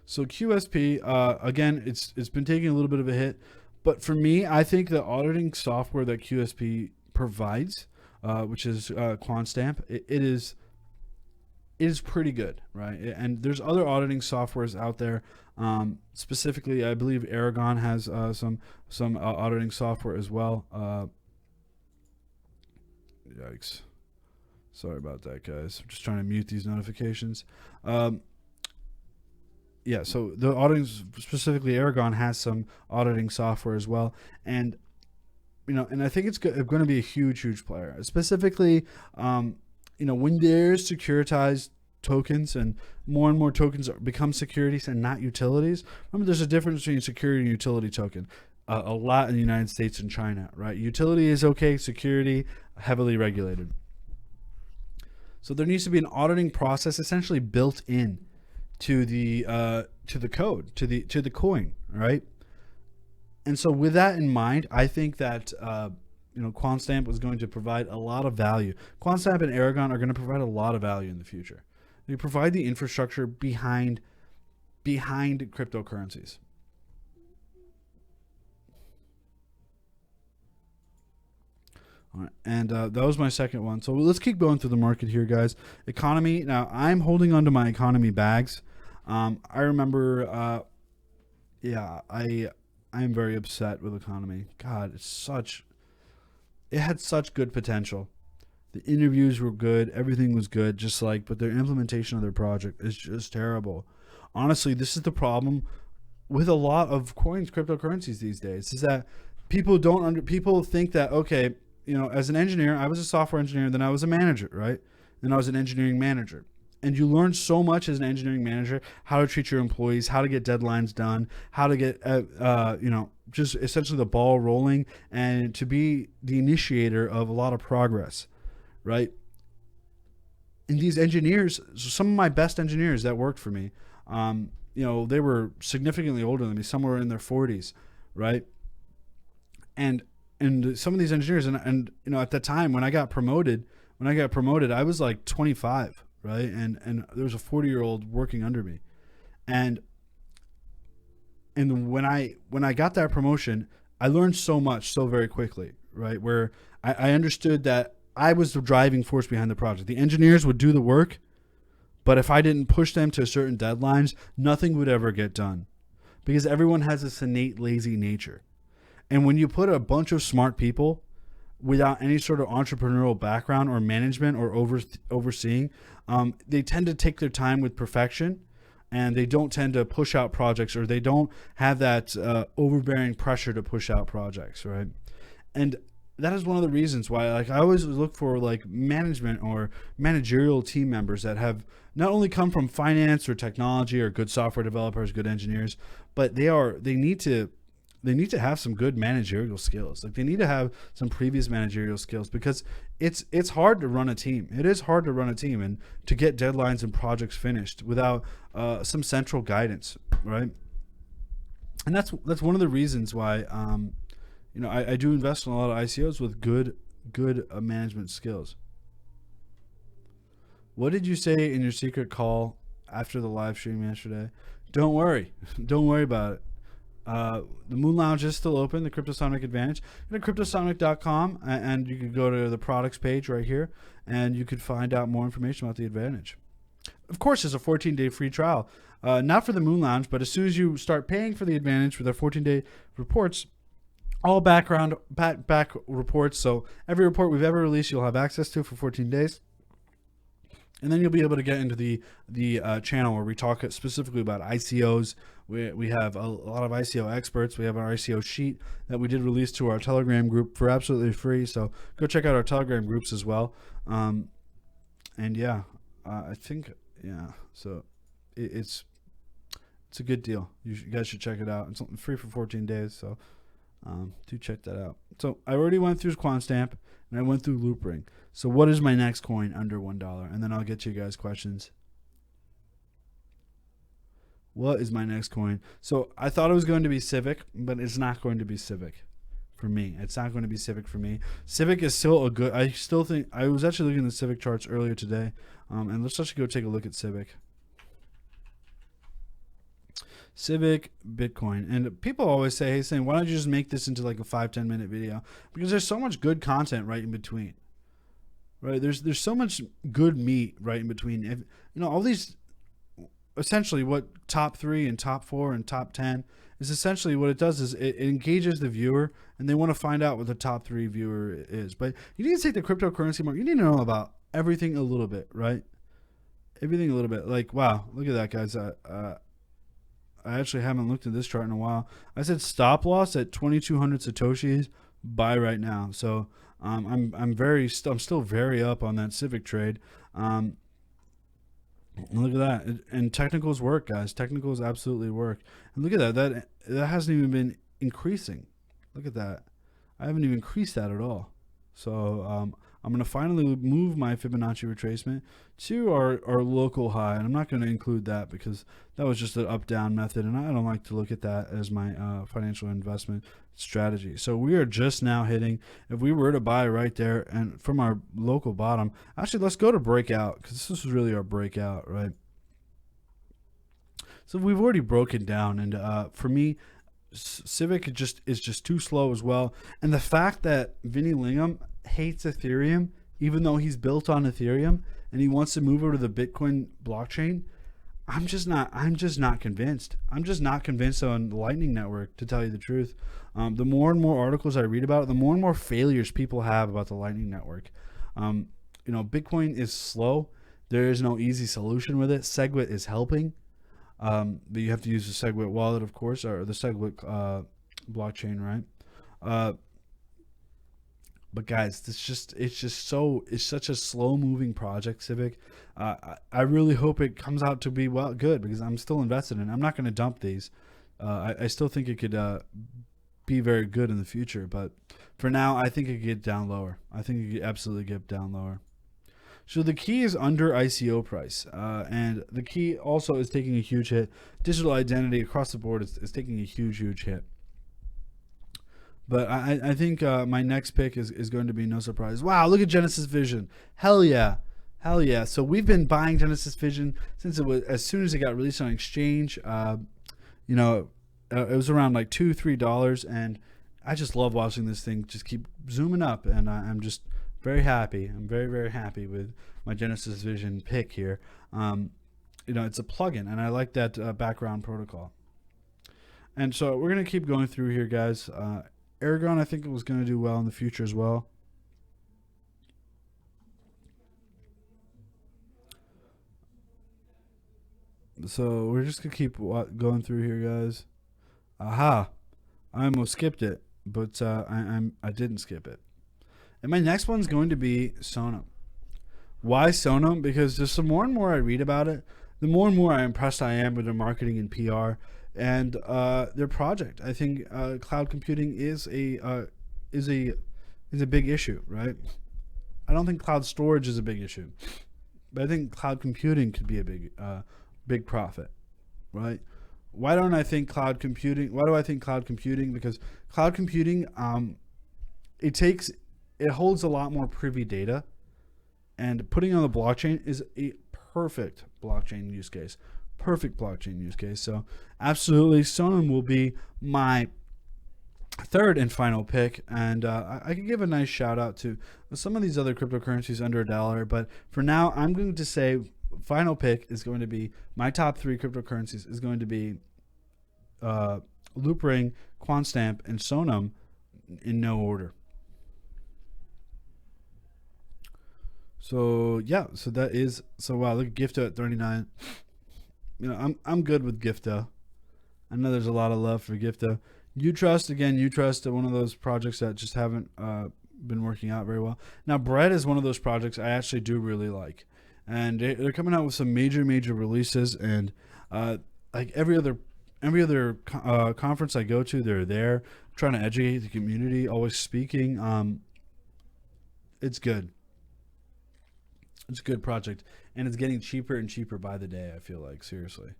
So QSP, again, it's been taking a little bit of a hit, but for me, I think the auditing software that QSP provides, which is Quantstamp, it is pretty good, right? And there's other auditing softwares out there. Specifically, I believe Aragon has some auditing software as well. Yikes! Sorry about that, guys. I'm just trying to mute these notifications. Yeah, so the auditing, specifically Aragon, has some auditing software as well, and and I think it's going to be a huge player. Specifically, when there's securitized tokens and more tokens become securities and not utilities. Remember, there's a difference between security and utility token. A lot in the United States and China, right? Utility is okay, security heavily regulated. So there needs to be an auditing process essentially built in to the code, to the coin, right? And so with that in mind, I think that Quantstamp was going to provide a lot of value. Quantstamp and Aragon are going to provide a lot of value in the future. They provide the infrastructure behind cryptocurrencies. All right. And that was my second one. So let's keep going through the market here, guys. Economy. Now, I'm holding on to my economy bags. I remember, I'm very upset with economy. God, it had such good potential. The interviews were good. Everything was good, but their implementation of their project is just terrible. Honestly, this is the problem with a lot of cryptocurrencies these days, is that people think that, okay, as an engineer, I was a software engineer, then I was a manager, right? Then I was an engineering manager. And you learn so much as an engineering manager, how to treat your employees, how to get deadlines done, how to get, just essentially the ball rolling, and to be the initiator of a lot of progress, right? And these engineers, some of my best engineers that worked for me, they were significantly older than me, somewhere in their 40s, right? And some of these engineers, and at that time when I got promoted, I was like 25, right? And there was a 40-year-old working under me, and when I got that promotion, I learned so much so very quickly, right? Where I understood that I was the driving force behind the project. The engineers would do the work, but if I didn't push them to certain deadlines, nothing would ever get done, because everyone has this innate lazy nature. And when you put a bunch of smart people without any sort of entrepreneurial background or management or overseeing, they tend to take their time with perfection, and they don't tend to push out projects, or they don't have that overbearing pressure to push out projects, right? And that is one of the reasons why, I always look for management or managerial team members that have not only come from finance or technology or good software developers, good engineers, but they need to have some good managerial skills. They need to have some previous managerial skills, because it's hard to run a team. It is hard to run a team and to get deadlines and projects finished without some central guidance, right? And that's one of the reasons why I do invest in a lot of ICOs with good management skills. What did you say in your secret call after the live stream yesterday? Don't worry. Don't worry about it. The Moon Lounge is still open, the Cryptosonic Advantage. Go to cryptosonic.com, and you can go to the products page right here, and you could find out more information about the Advantage. Of course, there's a 14-day free trial. Not for the Moon Lounge, but as soon as you start paying for the Advantage for their 14-day reports, all back reports, so every report we've ever released you'll have access to for 14 days. And then you'll be able to get into the channel where we talk specifically about ICOs. We have a lot of ICO experts. We have our ICO sheet that we did release to our Telegram group for absolutely free. So go check out our Telegram groups as well. I think, so it's a good deal. You guys should check it out. It's free for 14 days. So do check that out. So I already went through Quantstamp, and I went through Loopring. So what is my next coin under $1? And then I'll get to you guys questions. What is my next coin? So I thought it was going to be Civic, but it's not going to be Civic for me. It's not going to be Civic for me. Civic is still I still think, I was actually looking at the Civic charts earlier today. And let's actually go take a look at Civic. Civic Bitcoin. And people always say, hey, why don't you just make this into like a 5-10 minute video? Because there's so much good content right in between. Right? There's so much good meat right in between. All these, essentially what top 3 and top 4 and top 10 is, essentially what it does is it engages the viewer, and they want to find out what the top 3 viewer is. But you need to take the cryptocurrency market. You need to know about everything a little bit, right? Everything a little bit. Wow, look at that, guys. I actually haven't looked at this chart in a while. I said stop loss at 2,200 Satoshis. Buy right now. So I'm still very up on that Civic trade. Look at that. And technicals work, guys. Technicals absolutely work. And look at that. That hasn't even been increasing. Look at that. I haven't even increased that at all. So I'm going to finally move my Fibonacci retracement to our local high. And I'm not going to include that because that was just an up-down method, and I don't like to look at that as my financial investment strategy. So we are just now hitting, if we were to buy right there and from our local bottom, actually let's go to breakout, because this is really our breakout, right? So we've already broken down, and for me, Civic is just too slow as well. And the fact that Vinny Lingham hates Ethereum, even though he's built on Ethereum and he wants to move over to the Bitcoin blockchain. I'm just not convinced. I'm just not convinced on the Lightning Network, to tell you the truth. The more and more articles I read about it, the more and more failures people have about the Lightning Network. Bitcoin is slow. There is no easy solution with it. SegWit is helping, but you have to use the SegWit wallet, of course, or the SegWit blockchain, right? But guys, it's such a slow moving project, Civic. I really hope it comes out to be good, because I'm still invested in it. I'm not going to dump these. I still think it could be very good in the future, but for now, I think it could get down lower. I think it could absolutely get down lower. So the key is under ICO price, and the key also is taking a huge hit. Digital identity across the board is taking a huge hit. But I think my next pick is going to be no surprise. Wow, look at Genesis Vision. Hell yeah. So we've been buying Genesis Vision since as soon as it got released on exchange. It was around like $2-3, and I just love watching this thing just keep zooming up, and I'm just very happy. I'm very, very happy with my Genesis Vision pick here. It's a plugin, and I like that background protocol. And so we're going to keep going through here, guys. Aragon, I think it was going to do well in the future as well. So we're just going to keep going through here, guys. Aha. I almost skipped it, but I didn't skip it. And my next one's going to be Sonum. Why Sonum? Because just the more and more I read about it, the more and more impressed I am with their marketing and PR and their project. I think cloud computing is a big issue, right? I don't think cloud storage is a big issue, but I think cloud computing could be a big profit, right? Why do I think cloud computing? Because cloud computing, it holds a lot more privy data, and putting on the blockchain is a perfect blockchain use case. So absolutely, Sonum will be my third and final pick, and I could give a nice shout out to some of these other cryptocurrencies under $1, but for now, I'm going to say final pick is going to be my top 3 cryptocurrencies is going to be Loopring, Quantstamp, and Sonum in no order. So yeah, wow, look at Gifta at 39. I'm good with Gifta. I know there's a lot of love for Gifta. Utrust, one of those projects that just haven't been working out very well. Now, Bread is one of those projects I actually do really like, and they're coming out with some major releases, and like every other conference I go to, they're there trying to educate the community, always speaking. It's good. It's a good project, and it's getting cheaper and cheaper by the day. I feel like, seriously,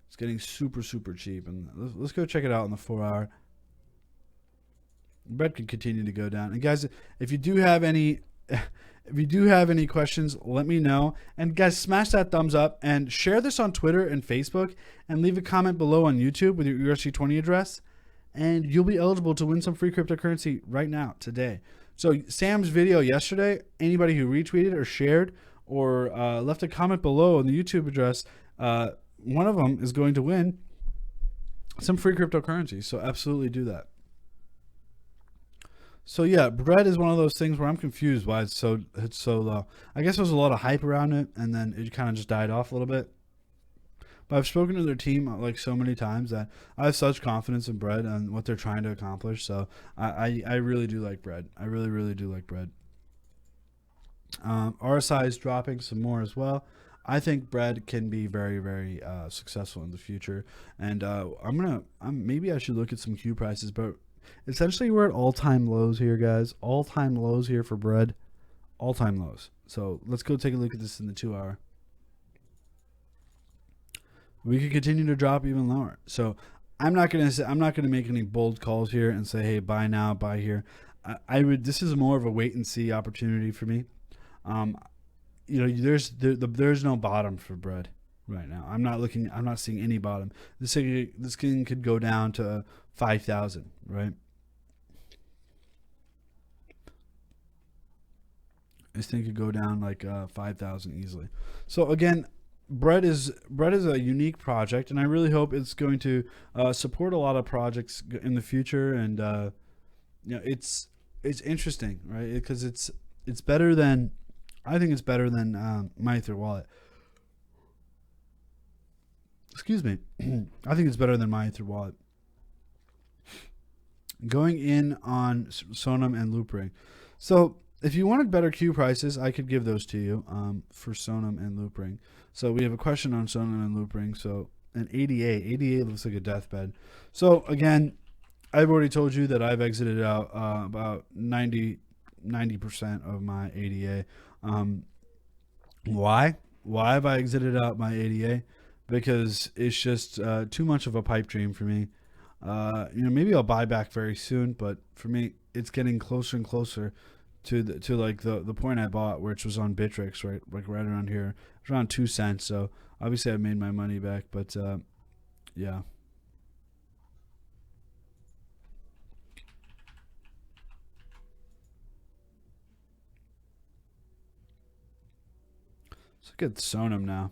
it's getting super cheap. And let's go check it out in the 4-hour. Bread can continue to go down. And guys, if you do have any questions, let me know. And guys, smash that thumbs up and share this on Twitter and Facebook, and leave a comment below on YouTube with your URC20 address, and you'll be eligible to win some free cryptocurrency right now, today. So Sam's video yesterday, anybody who retweeted or shared or left a comment below on the YouTube address, one of them is going to win some free cryptocurrency. So absolutely do that. So yeah, Bread is one of those things where I'm confused why it's so low. I guess there's a lot of hype around it, and then it kind of just died off a little bit. But I've spoken to their team like so many times that I have such confidence in Bread and what they're trying to accomplish. So I really do like Bread. I really do like Bread. RSI is dropping some more as well. I think Bread can be very successful in the future. And maybe I should look at some Q prices, but essentially we're at all-time lows here, guys. All-time lows here for Bread. All-time lows. So let's go take a look at this in the 2-hour. We could continue to drop even lower. So I'm not gonna make any bold calls here and say, hey, buy now, buy here. This is more of a wait and see opportunity for me. There's no bottom for Bread right now. I'm not seeing any bottom. This thing could go down to 5,000, right? This thing could go down like 5,000 easily. So again, Bread is a unique project, and I really hope it's going to support a lot of projects in the future. And it's interesting, right? Because it's better than, I think it's better than My Ether Wallet. Excuse me. I think it's better than My Ether Wallet. Going in on Sonam and Loopring. So if you wanted better Q prices, I could give those to you for Sonam and Loopring. So we have a question on Sonam and Loopring. So an 88 looks like a deathbed. So again, I've already told you that I've exited out about 90% of my ADA. Why? Why have I exited out my ADA? Because it's just too much of a pipe dream for me. Maybe I'll buy back very soon, but for me, it's getting closer and closer to the point I bought, which was on Bittrex, right, like right around here. It's around 2 cents. So obviously, I've made my money back, but yeah. Let's look at Sonam now.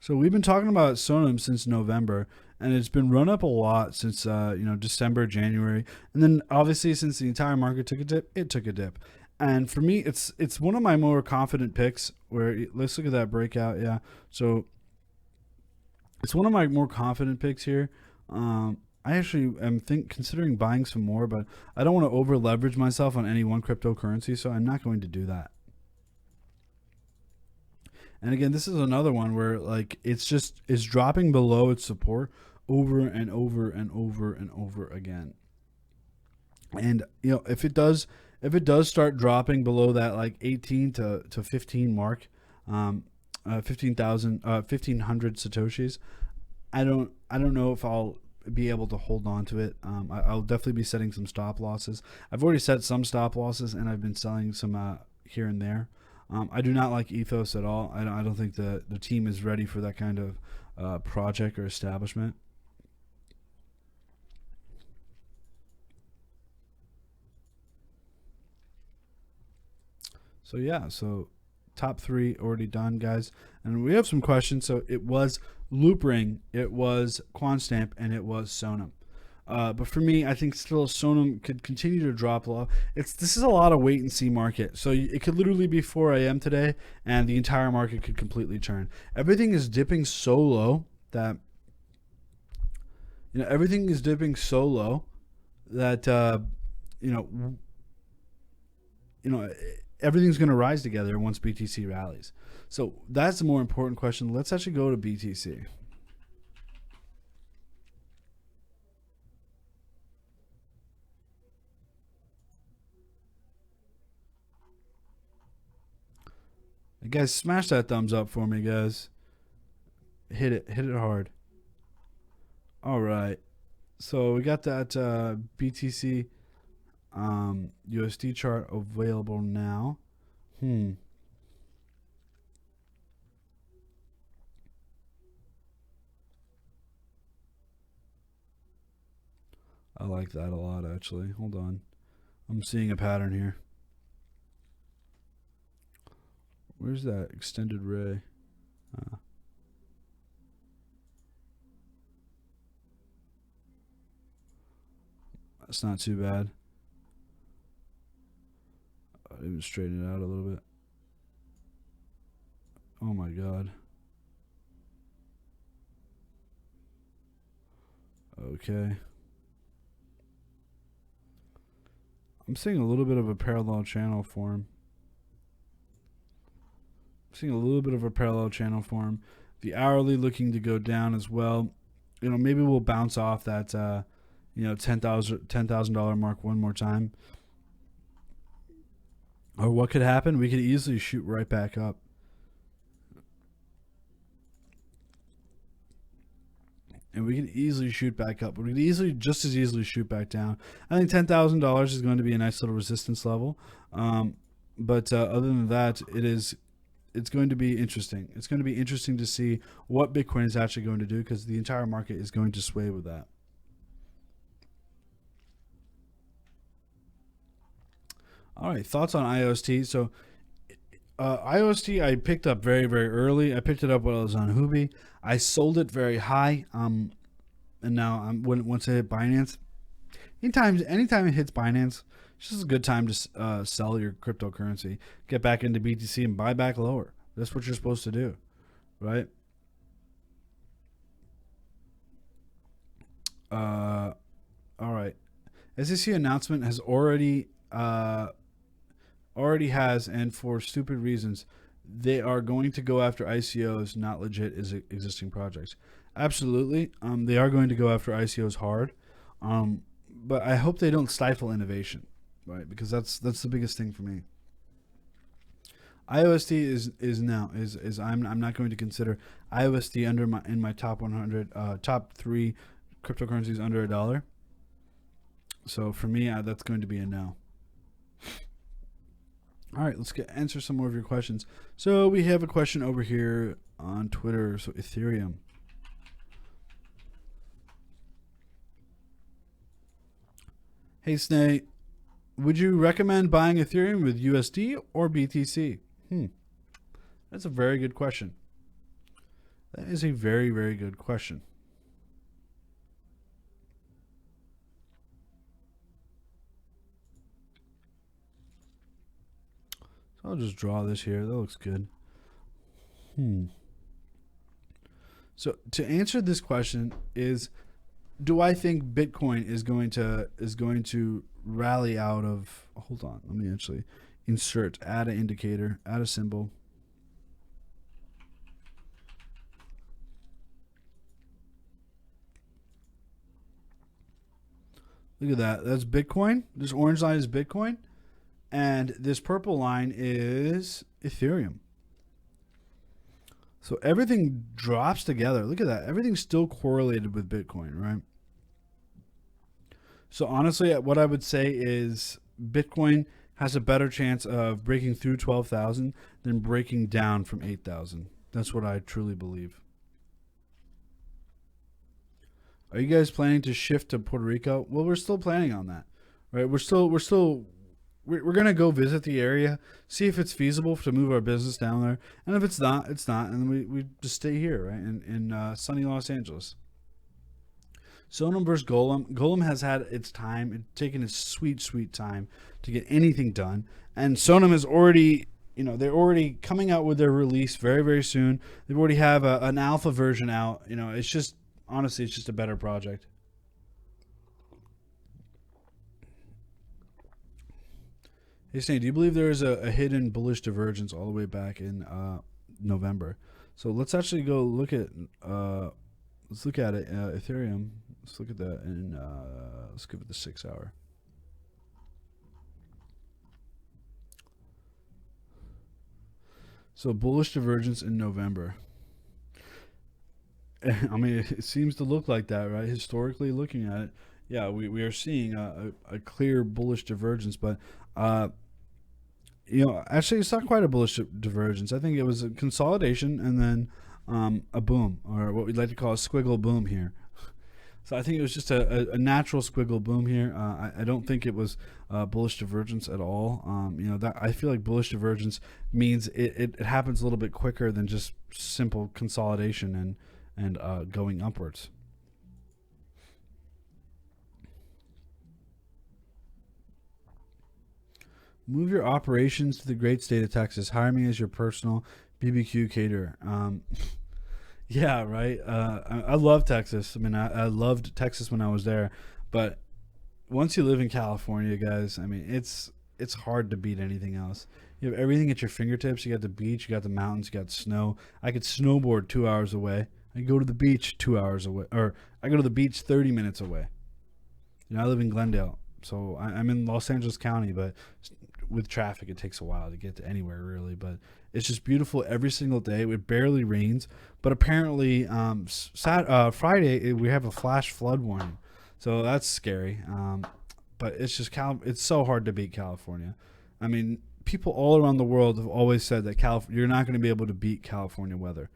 So we've been talking about Sonam since November, and it's been run up a lot since December, January, and then obviously since the entire market took a dip, it took a dip. And for me, it's one of my more confident picks. Where let's look at that breakout. Yeah, so it's one of my more confident picks here. I actually am considering buying some more, but I don't want to over leverage myself on any one cryptocurrency, so I'm not going to do that. And again, this is another one where like it's dropping below its support over and over and over and over again. And if it does start dropping below that like 18 to 15 mark, 1500 satoshis, I don't know if I'll be able to hold on to it. I'll definitely be setting some stop losses. I've already set some stop losses, and I've been selling some here and there. I do not like Ethos at all. I don't think the team is ready for that kind of project or establishment. So yeah, so top 3 already done, guys. And we have some questions. So it was Loopring, it was Quantstamp, and it was Sonam. But for me, I think still Sonam could continue to drop low. This is a lot of wait and see market. So it could literally be 4 a.m. today, and the entire market could completely turn. Everything is dipping so low that everything's going to rise together once BTC rallies. So that's the more important question. Let's actually go to BTC. Guys, smash that thumbs up for me, guys. Hit it hard. All right. So we got that BTC USD chart available now. I like that a lot, actually. Hold on. I'm seeing a pattern here. Where's that extended ray? That's not too bad. I'll even straighten it out a little bit. Oh my god. Okay. I'm seeing a little bit of a parallel channel form. The hourly looking to go down as well. Maybe we'll bounce off that $10,000 mark one more time. Or what could happen? We could easily shoot right back up. And we can easily shoot back up, but we could just as easily shoot back down. I think $10,000 is going to be a nice little resistance level. But other than that, it's going to be interesting. It's going to be interesting to see what Bitcoin is actually going to do, because the entire market is going to sway with that. All right, thoughts on IOST. So IOST I picked up very, very early. I picked it up when I was on Huobi. I sold it very high. And now once it hit Binance, anytime it hits Binance, it's just a good time to sell your cryptocurrency, get back into BTC and buy back lower. That's what you're supposed to do, right? All right. SEC announcement has already has, and for stupid reasons, they are going to go after ICOs, not legit existing projects. Absolutely, they are going to go after ICOs hard, but I hope they don't stifle innovation, right? Because that's the biggest thing for me. IOST is I'm not going to consider IOST in my top 100 top 3 cryptocurrencies under $1. So for me, that's going to be a no. All right, let's answer some more of your questions. So we have a question over here on Twitter. So Ethereum. Hey Snay, would you recommend buying Ethereum with USD or BTC? That's a very good question. That is a very, very good question. So I'll just draw this here. That looks good. So to answer this question is, do I think Bitcoin is going to rally out of? Hold on, let me actually add an indicator, add a symbol. Look at that. That's Bitcoin. This orange line is Bitcoin, and this purple line is Ethereum. So everything drops together. Look at that. Everything's still correlated with Bitcoin, right? So honestly, what I would say is Bitcoin has a better chance of breaking through 12,000 than breaking down from 8,000. That's what I truly believe. Are you guys planning to shift to Puerto Rico? Well, we're still planning on that, right? We're gonna go visit the area, see if it's feasible to move our business down there, and if it's not, it's not, and then we just stay here, right, in sunny Los Angeles. Sonam versus Golem. Golem has had its time, it's taken its sweet, sweet time to get anything done, and Sonam is already, they're already coming out with their release very, very soon. They already have an alpha version out. It's just, honestly, it's just a better project. Hey, Snake, do you believe there is a hidden bullish divergence all the way back in November? So let's actually go look at let's look at it. Ethereum. Let's look at that, and let's give it the 6 hour. So bullish divergence in November. I mean, it seems to look like that, right? Historically, looking at it, yeah, we are seeing a clear bullish divergence, but actually, it's not quite a bullish divergence. I think it was a consolidation and then a boom, or what we'd like to call a squiggle boom here. So I think it was just a natural squiggle boom here. I don't think it was bullish divergence at all. That I feel like bullish divergence means it happens a little bit quicker than just simple consolidation and going upwards. Move your operations to the great state of Texas. Hire me as your personal BBQ caterer. Yeah, right. I love Texas. I mean, I loved Texas when I was there, but once you live in California, guys, I mean, it's hard to beat anything else. You have everything at your fingertips. You got the beach, you got the mountains, you got snow. I could snowboard 2 hours away. I go to the beach 2 hours away, or I go to the beach 30 minutes away. I live in Glendale, so I'm in Los Angeles County, but with traffic, it takes a while to get to anywhere, really. But it's just beautiful every single day. It barely rains, but apparently Friday we have a flash flood warning, so that's scary. But it's just it's so hard to beat California. I mean, people all around the world have always said that you're not going to be able to beat California weather.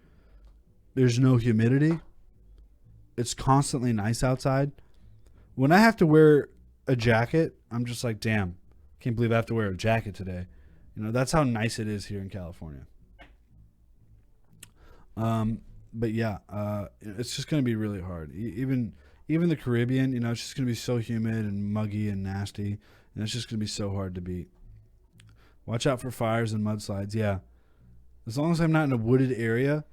There's no humidity. It's constantly nice outside. When I have to wear a jacket, I'm just like, damn, Can't believe I have to wear a jacket today. That's how nice it is here in California. But yeah, it's just going to be really hard. Even the Caribbean, it's just going to be so humid and muggy and nasty, and it's just going to be so hard to beat. Watch out for fires and mudslides. Yeah, as long as I'm not in a wooded area,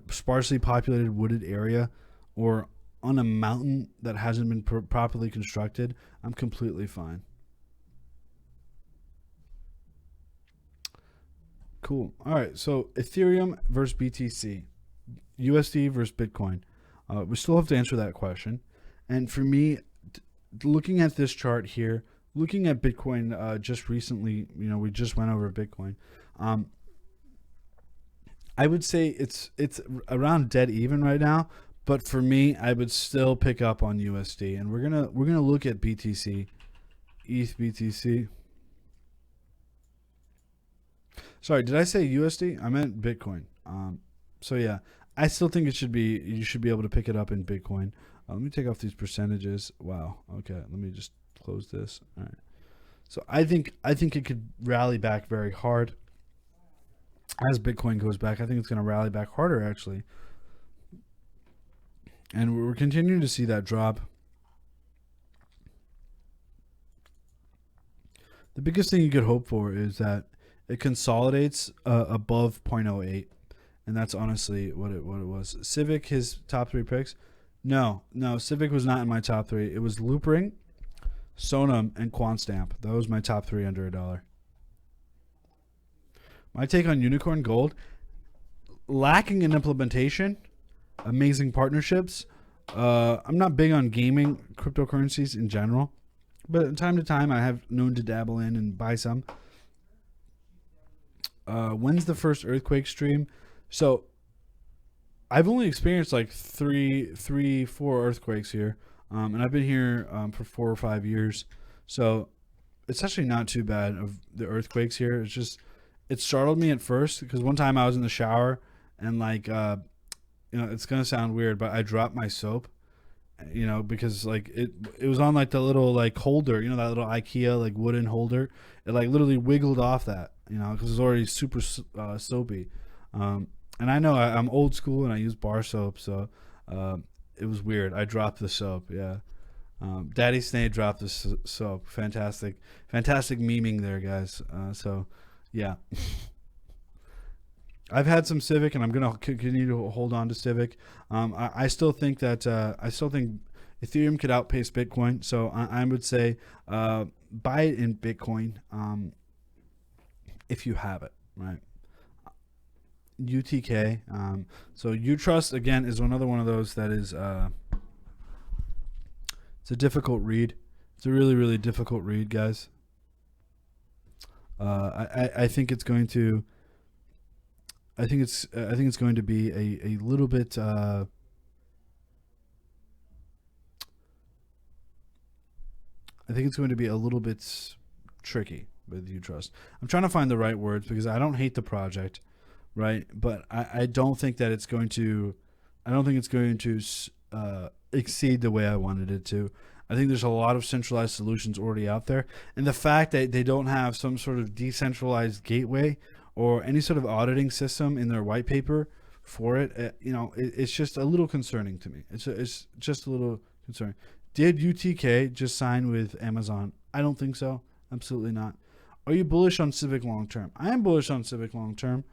sparsely populated wooded area, or on a mountain that hasn't been properly constructed, I'm completely fine. Cool. All right. So Ethereum versus BTC, USD versus Bitcoin. We still have to answer that question. And for me, looking at this chart here, looking at Bitcoin just recently, we just went over Bitcoin. I would say it's around dead even right now. But for me, I would still pick up on USD, and we're gonna look at BTC, ETH BTC. Sorry, did I say USD? I meant Bitcoin. So yeah, I still think you should be able to pick it up in Bitcoin. Let me take off these percentages. Wow. Okay, let me just close this. All right. So I think it could rally back very hard as Bitcoin goes back. I think it's going to rally back harder actually, and we're continuing to see that drop. The biggest thing you could hope for is that it consolidates above 0.08, and that's honestly what it was. Civic, his top 3 picks. No, Civic was not in my top 3. It was Loopring, Sonam, and Quantstamp. That was my top 3 under $1. My take on Unicorn Gold: lacking in implementation, amazing partnerships. I'm not big on gaming cryptocurrencies in general, but time to time I have known to dabble in and buy some. When's the first earthquake stream? So I've only experienced like 4 earthquakes here, and I've been here for 4 or 5 years, so it's actually not too bad of the earthquakes here. It's just, it startled me at first because one time I was in the shower and it's gonna sound weird, but I dropped my soap, because like it was on like the little like holder, that little IKEA like wooden holder. It like literally wiggled off that, because it's already super soapy. And I know I'm old school and I use bar soap, so it was weird. I dropped the soap. Yeah. Daddy Snake dropped the soap. Fantastic memeing there, guys. So yeah. I've had some Civic, and I'm gonna continue to hold on to Civic. I still think that Ethereum could outpace Bitcoin, so I would say buy it in Bitcoin if you have it, right? UTK. So Utrust again is another one of those that is it's a difficult read. It's a really, really difficult read, guys. I think it's going to. I think it's going to be a little bit. I think it's going to be a little bit tricky with Utrust. I'm trying to find the right words because I don't hate the project, right? But I don't think that it's going to. I don't think it's going to exceed the way I wanted it to. I think there's a lot of centralized solutions already out there, and the fact that they don't have some sort of decentralized gateway or any sort of auditing system in their white paper for it, it's just a little concerning to me. It's just a little concerning. Did UTK just sign with Amazon? I don't think so. Absolutely not. Are you bullish on Civic long term? I am bullish on Civic long term.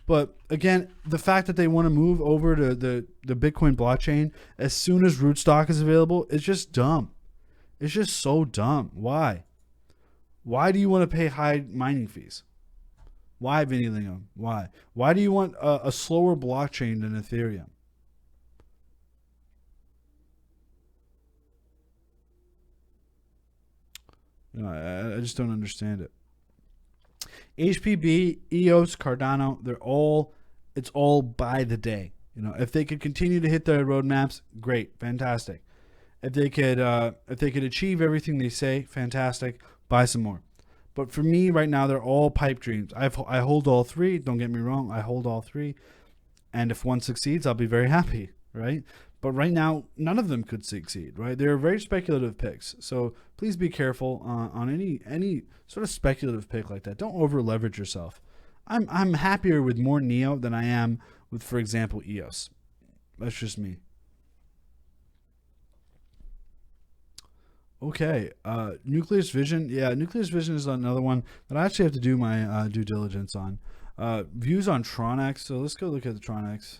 But again, the fact that they want to move over to the Bitcoin blockchain as soon as rootstock is available is just dumb. It's just so dumb. Why? Why do you want to pay high mining fees? Why, Vinny Lingham? Why? Why do you want a slower blockchain than Ethereum? I just don't understand it. HPB, EOS, Cardano, it's all by the day. If they could continue to hit their roadmaps, great, fantastic. If they could achieve everything they say, fantastic, buy some more. But for me right now, they're all pipe dreams. I hold all 3. Don't get me wrong, I hold all 3, and if one succeeds, I'll be very happy, right? But right now, none of them could succeed, right? They're very speculative picks. So please be careful on any sort of speculative pick like that. Don't over leverage yourself. I'm happier with more Neo than I am with, for example, EOS. That's just me. Okay, Nucleus Vision. Yeah, Nucleus Vision is another one that I actually have to do my due diligence on. Views on Tronex. So let's go look at the Tronex.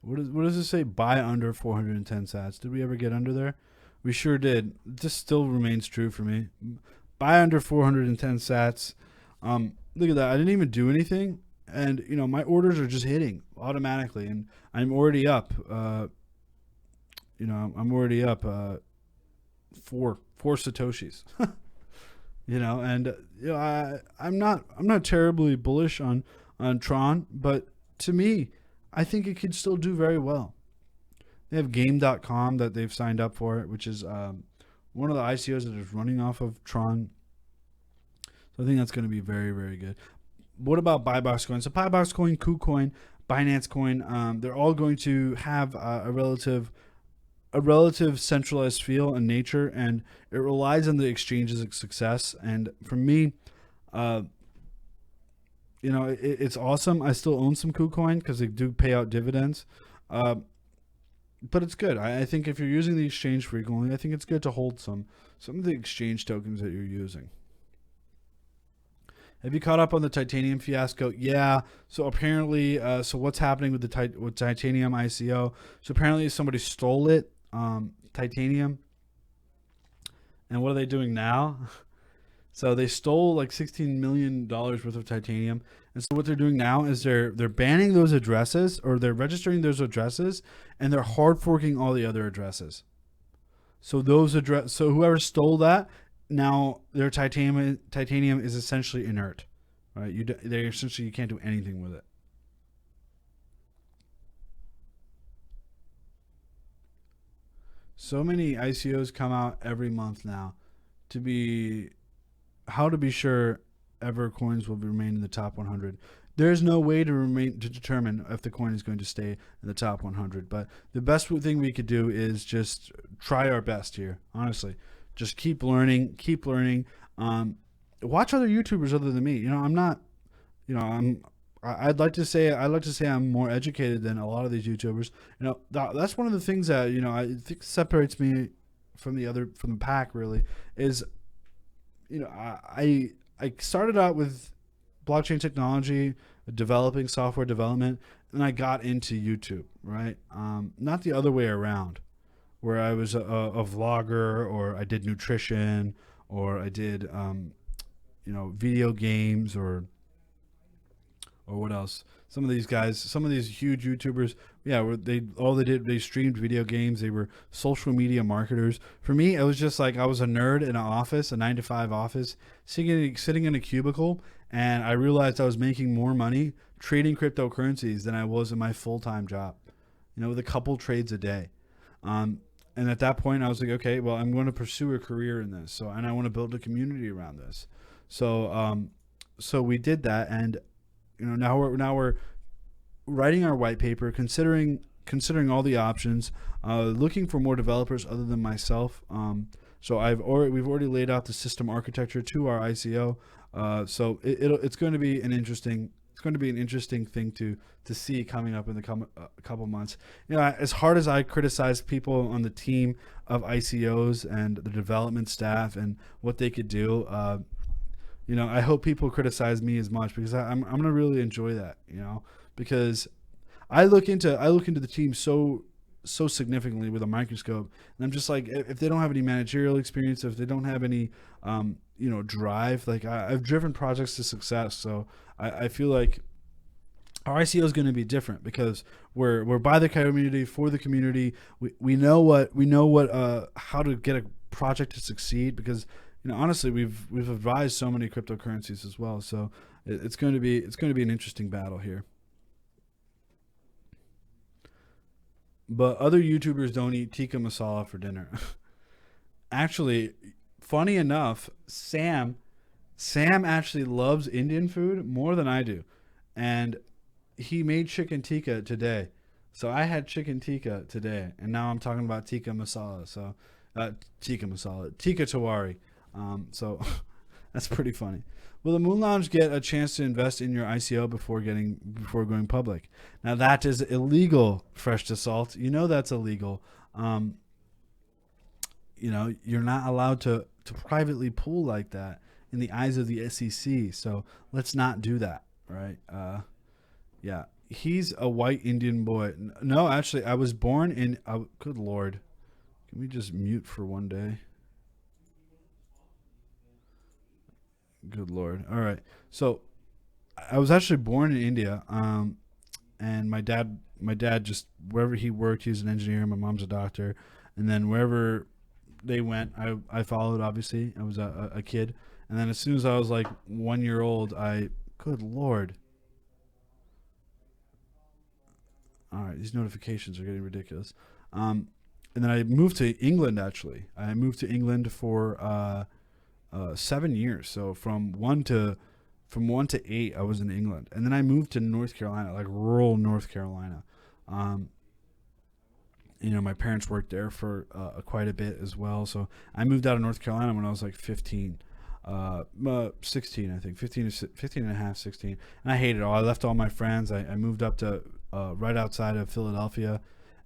What does it say? Buy under 410 sats. Did we ever get under there? We sure did. This still remains true for me. Buy under 410 sats. Look at that. I didn't even do anything, and my orders are just hitting automatically, and I'm already up. I'm already up four satoshis. And I'm not terribly bullish on Tron, but to me, I think it could still do very well. They have game.com that they've signed up for, which is one of the ICOs that is running off of Tron. So I think that's going to be very, very good. What about Buybox Coin? So Buybox Coin, KuCoin, Binance Coin, they're all going to have a relative centralized feel and nature, and it relies on the exchange's success. And for me, it's awesome. I still own some KuCoin because they do pay out dividends. But it's good. I think if you're using the exchange frequently, I think it's good to hold some of the exchange tokens that you're using. Have you caught up on the titanium fiasco? Yeah. So apparently, so what's happening with the titanium ICO? So apparently somebody stole it, titanium. And what are they doing now? So they stole like $16 million worth of titanium. And so what they're doing now is they're banning those addresses, or they're registering those addresses, and they're hard forking all the other addresses. So so whoever stole that, now their titanium is essentially inert, right? You can't do anything with it. So many ICOs come out every month now to be sure ever coins will remain in the top 100. There's no way to determine if the coin is going to stay in the top 100. But the best thing we could do is just try our best here. Honestly, just keep learning. Watch other YouTubers other than me. I'm not. I'd like to say I'm more educated than a lot of these YouTubers. That's one of the things that I think separates me from the pack. Really, is I started out with blockchain technology, developing software development, and I got into YouTube, right? Not the other way around, where I was a vlogger, or I did nutrition, or I did, video games, or what else? Some of these guys, some of these huge YouTubers, they streamed video games. They were social media marketers. For me, it was just like I was a nerd in an office, a 9-to-5 office, sitting in a cubicle, and I realized I was making more money trading cryptocurrencies than I was in my full-time job, with a couple trades a day. And at that point, I was like, okay, well, I'm going to pursue a career in this. And I want to build a community around this. So we did that, and now we're writing our white paper, considering all the options, looking for more developers other than myself. So we've already laid out the system architecture to our ICO. So it's going to be an interesting thing to see coming up in the couple months. As hard as I criticize people on the team of ICOs and the development staff and what they could do, I hope people criticize me as much, because I'm gonna really enjoy that, because I look into the team so significantly with a microscope, and I'm just like, if they don't have any managerial experience, if they don't have any drive, like I've driven projects to success, so I feel like our ICO is going to be different, because we're by the community, for the community. We know how to get a project to succeed, because honestly, we've advised so many cryptocurrencies as well. So it's going to be an interesting battle here. But other YouTubers don't eat tikka masala for dinner. Actually, funny enough, Sam actually loves Indian food more than I do, and he made chicken tikka today. So I had chicken tikka today, and now I'm talking about tikka masala. So tikka tawari. So that's pretty funny. Will the Moon Lounge get a chance to invest in your ICO before going public? Now that is illegal, Fresh to Salt. You know that's illegal. You're not allowed to privately pool like that in the eyes of the SEC. So let's not do that, right? Yeah, he's a white Indian boy. No, actually, I was born in. Good Lord, can we just mute for one day? Good Lord. All right. So I was actually born in India. And my dad just wherever he worked, he was an engineer. My mom's a doctor, and then wherever they went, I followed. Obviously, I was a kid, and then as soon as I was like 1 year old, good Lord. All right, these notifications are getting ridiculous. And then I moved to England. Actually, I moved to England for 7 years. So from 1 to 8, I was in England, and then I moved to North Carolina, like rural North Carolina. My parents worked there for quite a bit as well. So I moved out of North Carolina when I was like 15, 16, I think, 15 and a half, 16. And I hated it all. I left all my friends. I moved up to right outside of Philadelphia.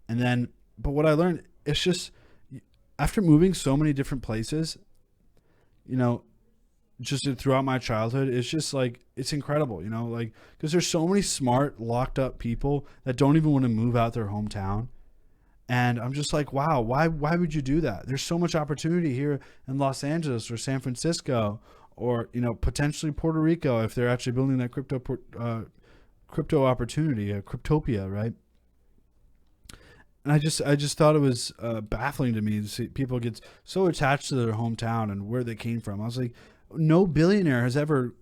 And then, but what I learned, it's just after moving so many different places, just throughout my childhood, it's just like, it's incredible, like, because there's so many smart, locked up people that don't even want to move out their hometown. And I'm just like, wow, why would you do that? There's so much opportunity here in Los Angeles or San Francisco or, potentially Puerto Rico if they're actually building that crypto opportunity, Cryptopia, right? And I just thought it was baffling to me to see people get so attached to their hometown and where they came from. I was like, no billionaire has ever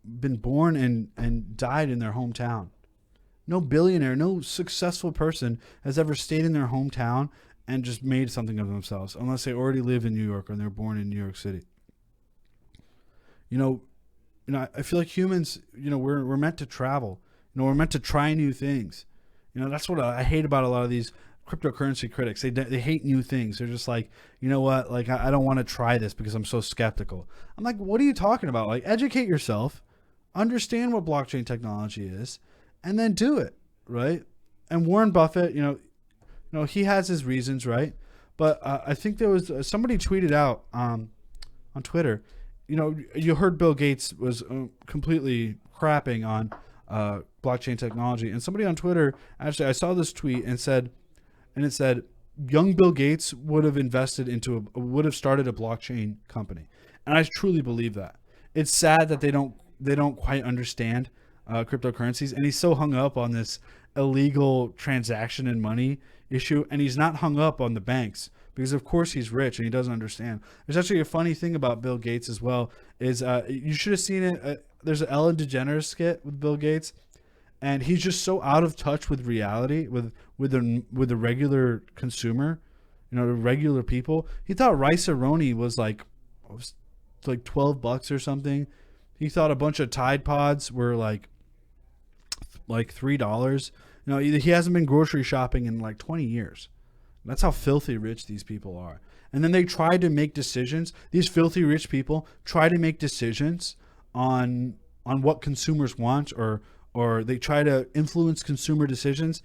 been born and died in their hometown. No billionaire, no successful person has ever stayed in their hometown and just made something of themselves, unless they already live in New York or they're born in New York City. I feel like humans, we're meant to travel. We're meant to try new things. That's what I hate about a lot of these cryptocurrency critics. They hate new things. They're just like, you know what? Like, I don't want to try this because I'm so skeptical. I'm like, what are you talking about? Like, educate yourself, understand what blockchain technology is, and then do it, right? And Warren Buffett, he has his reasons, right? But I think there was somebody tweeted out on Twitter. You heard Bill Gates was completely crapping on blockchain technology, and somebody on Twitter, actually, I saw this tweet and it said, young Bill Gates would have would have started a blockchain company, and I truly believe that. It's sad that they don't quite understand cryptocurrencies, and he's so hung up on this illegal transaction and money issue, and he's not hung up on the banks because of course he's rich and he doesn't understand. There's actually a funny thing about Bill Gates as well is you should have seen it. There's an Ellen DeGeneres skit with Bill Gates, and he's just so out of touch with reality, with the regular consumer, the regular people. He thought Rice-A-Roni was like $12 or something. He thought a bunch of Tide Pods were like $3. He hasn't been grocery shopping in like 20 years. That's how filthy rich these people are. And then they try to make decisions. These filthy rich people try to make decisions on what consumers want, or they try to influence consumer decisions.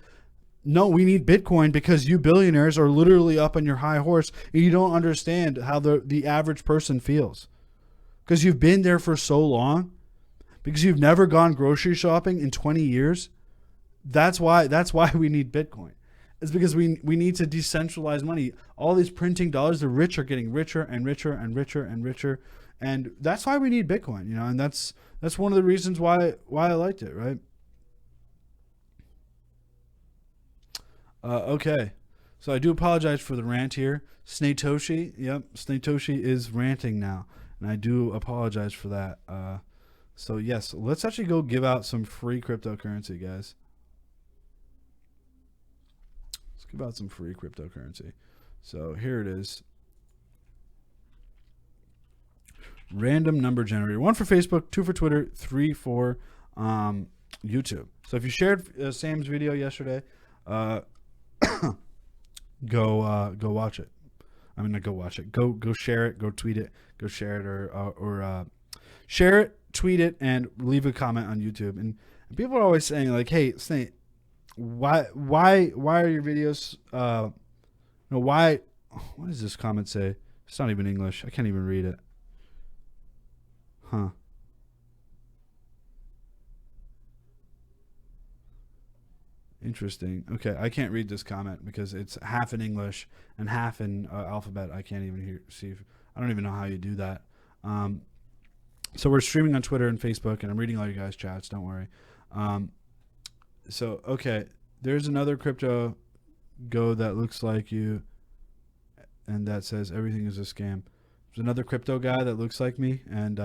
No, we need Bitcoin because you billionaires are literally up on your high horse and you don't understand how the average person feels. Because you've been there for so long, because you've never gone grocery shopping in 20 years. That's why we need Bitcoin. It's because we need to decentralize money. All these printing dollars, the rich are getting richer and richer and richer and richer. And that's why we need Bitcoin, and that's one of the reasons why I liked it, right? Okay. So I do apologize for the rant here. Snatoshi, yep, Snatoshi is ranting now, and I do apologize for that. So yes, let's actually go give out some free cryptocurrency, guys. Let's give out some free cryptocurrency. So here it is. Random number generator. 1 for Facebook, 2 for Twitter, 3 for YouTube. So if you shared Sam's video yesterday, go watch it. I mean, not go watch it. Go share it. Go tweet it. Go share it or share it, tweet it, and leave a comment on YouTube. And people are always saying like, "Hey, Snake, why are your videos? Why? What does this comment say? It's not even English. I can't even read it. Huh." Interesting. Okay, I can't read this comment because it's half in English and half in alphabet. I can't even I don't even know how you do that. So we're streaming on Twitter and Facebook, and I'm reading all you guys' chats. Don't worry. So okay, there's another crypto go that looks like you, and that says everything is a scam. There's another crypto guy that looks like me, and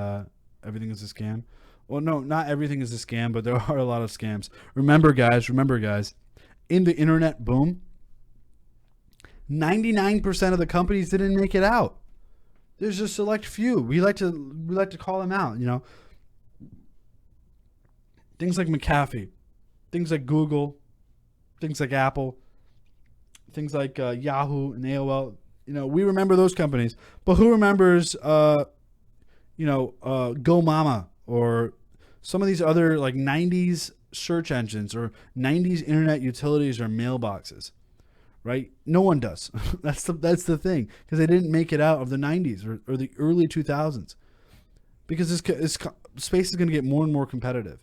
everything is a scam. Well, no, not everything is a scam, but there are a lot of scams. Remember, guys, in the internet boom, 99% of the companies didn't make it out. There's a select few. We like to call them out, Things like McAfee, things like Google, things like Apple, things like Yahoo and AOL. We remember those companies. But who remembers Go Mama or some of these other like 90s search engines or 90s internet utilities or mailboxes, right? No one does. That's the thing, because they didn't make it out of the 90s or the early 2000s, because this space is going to get more and more competitive,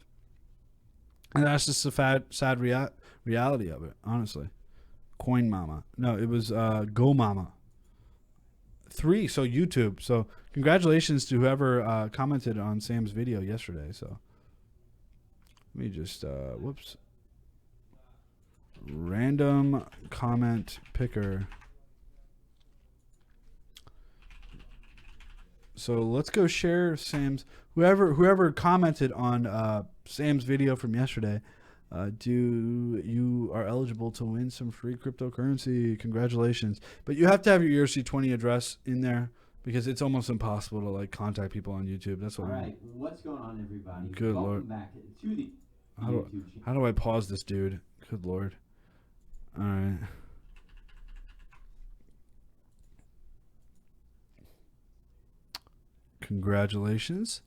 and that's just a sad reality of it, honestly. Coin Mama, no, it was Go Mama. 3, so YouTube. So congratulations to whoever commented on Sam's video yesterday. So let me just whoops, random comment picker. So let's go share Sam's, whoever commented on Sam's video from yesterday. You are eligible to win some free cryptocurrency. Congratulations. But you have to have your ERC20 address in there, because it's almost impossible to like contact people on YouTube. That's what. All right, what's going on, everybody? Good Welcome Lord. Back to the how do I pause this, dude? Good Lord. All right. Congratulations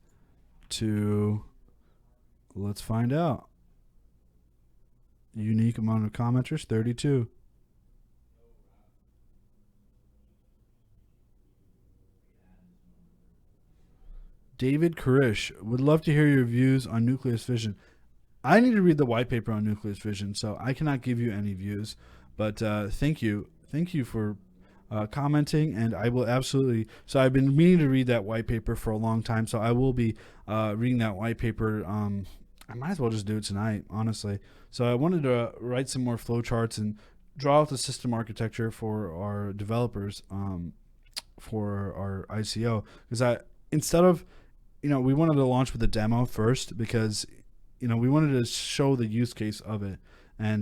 to, let's find out. Unique amount of commenters, 32. David Karish, would love to hear your views on nucleus fission. I need to read the white paper on nucleus fission, so I cannot give you any views. But thank you for commenting, and I will absolutely. So I've been meaning to read that white paper for a long time, so I will be reading that white paper. I might as well just do it tonight, honestly. So I wanted to write some more flowcharts and draw out the system architecture for our developers, for our ICO, because instead of, we wanted to launch with a demo first, because we wanted to show the use case of it. And,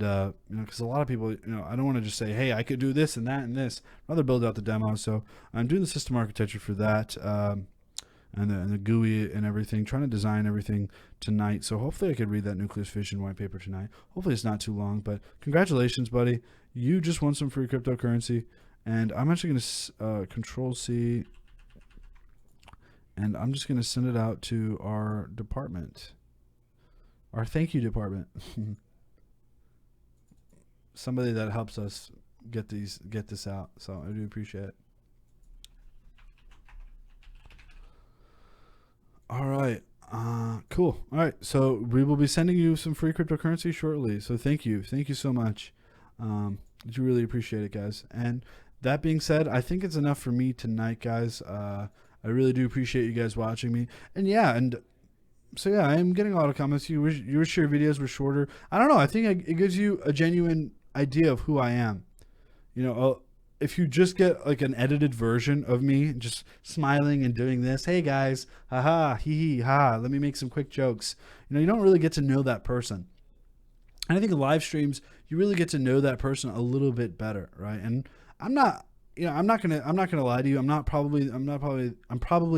because a lot of people, I don't want to just say, hey, I could do this and that and this. I'd rather build out the demo. So I'm doing the system architecture for that, and the GUI and everything, trying to design everything tonight. So hopefully I could read that nucleus fission white paper tonight. Hopefully it's not too long, but congratulations, buddy. You just won some free cryptocurrency. And I'm actually going to Control C, and I'm just going to send it out to our department, our thank you department. Somebody that helps us get this out. So I do appreciate it. All right. Cool. All right. So we will be sending you some free cryptocurrency shortly. So thank you. Thank you so much. I do really appreciate it, guys. And that being said, I think it's enough for me tonight, guys. I really do appreciate you guys watching me. And so I am getting a lot of comments. You wish your videos were shorter. I don't know. I think it gives you a genuine idea of who I am. If you just get like an edited version of me just smiling and doing this, hey guys, haha, hee hee, ha, let me make some quick jokes. You don't really get to know that person. And I think in live streams, you really get to know that person a little bit better, right? And I'm not I'm not gonna lie to you. I'm probably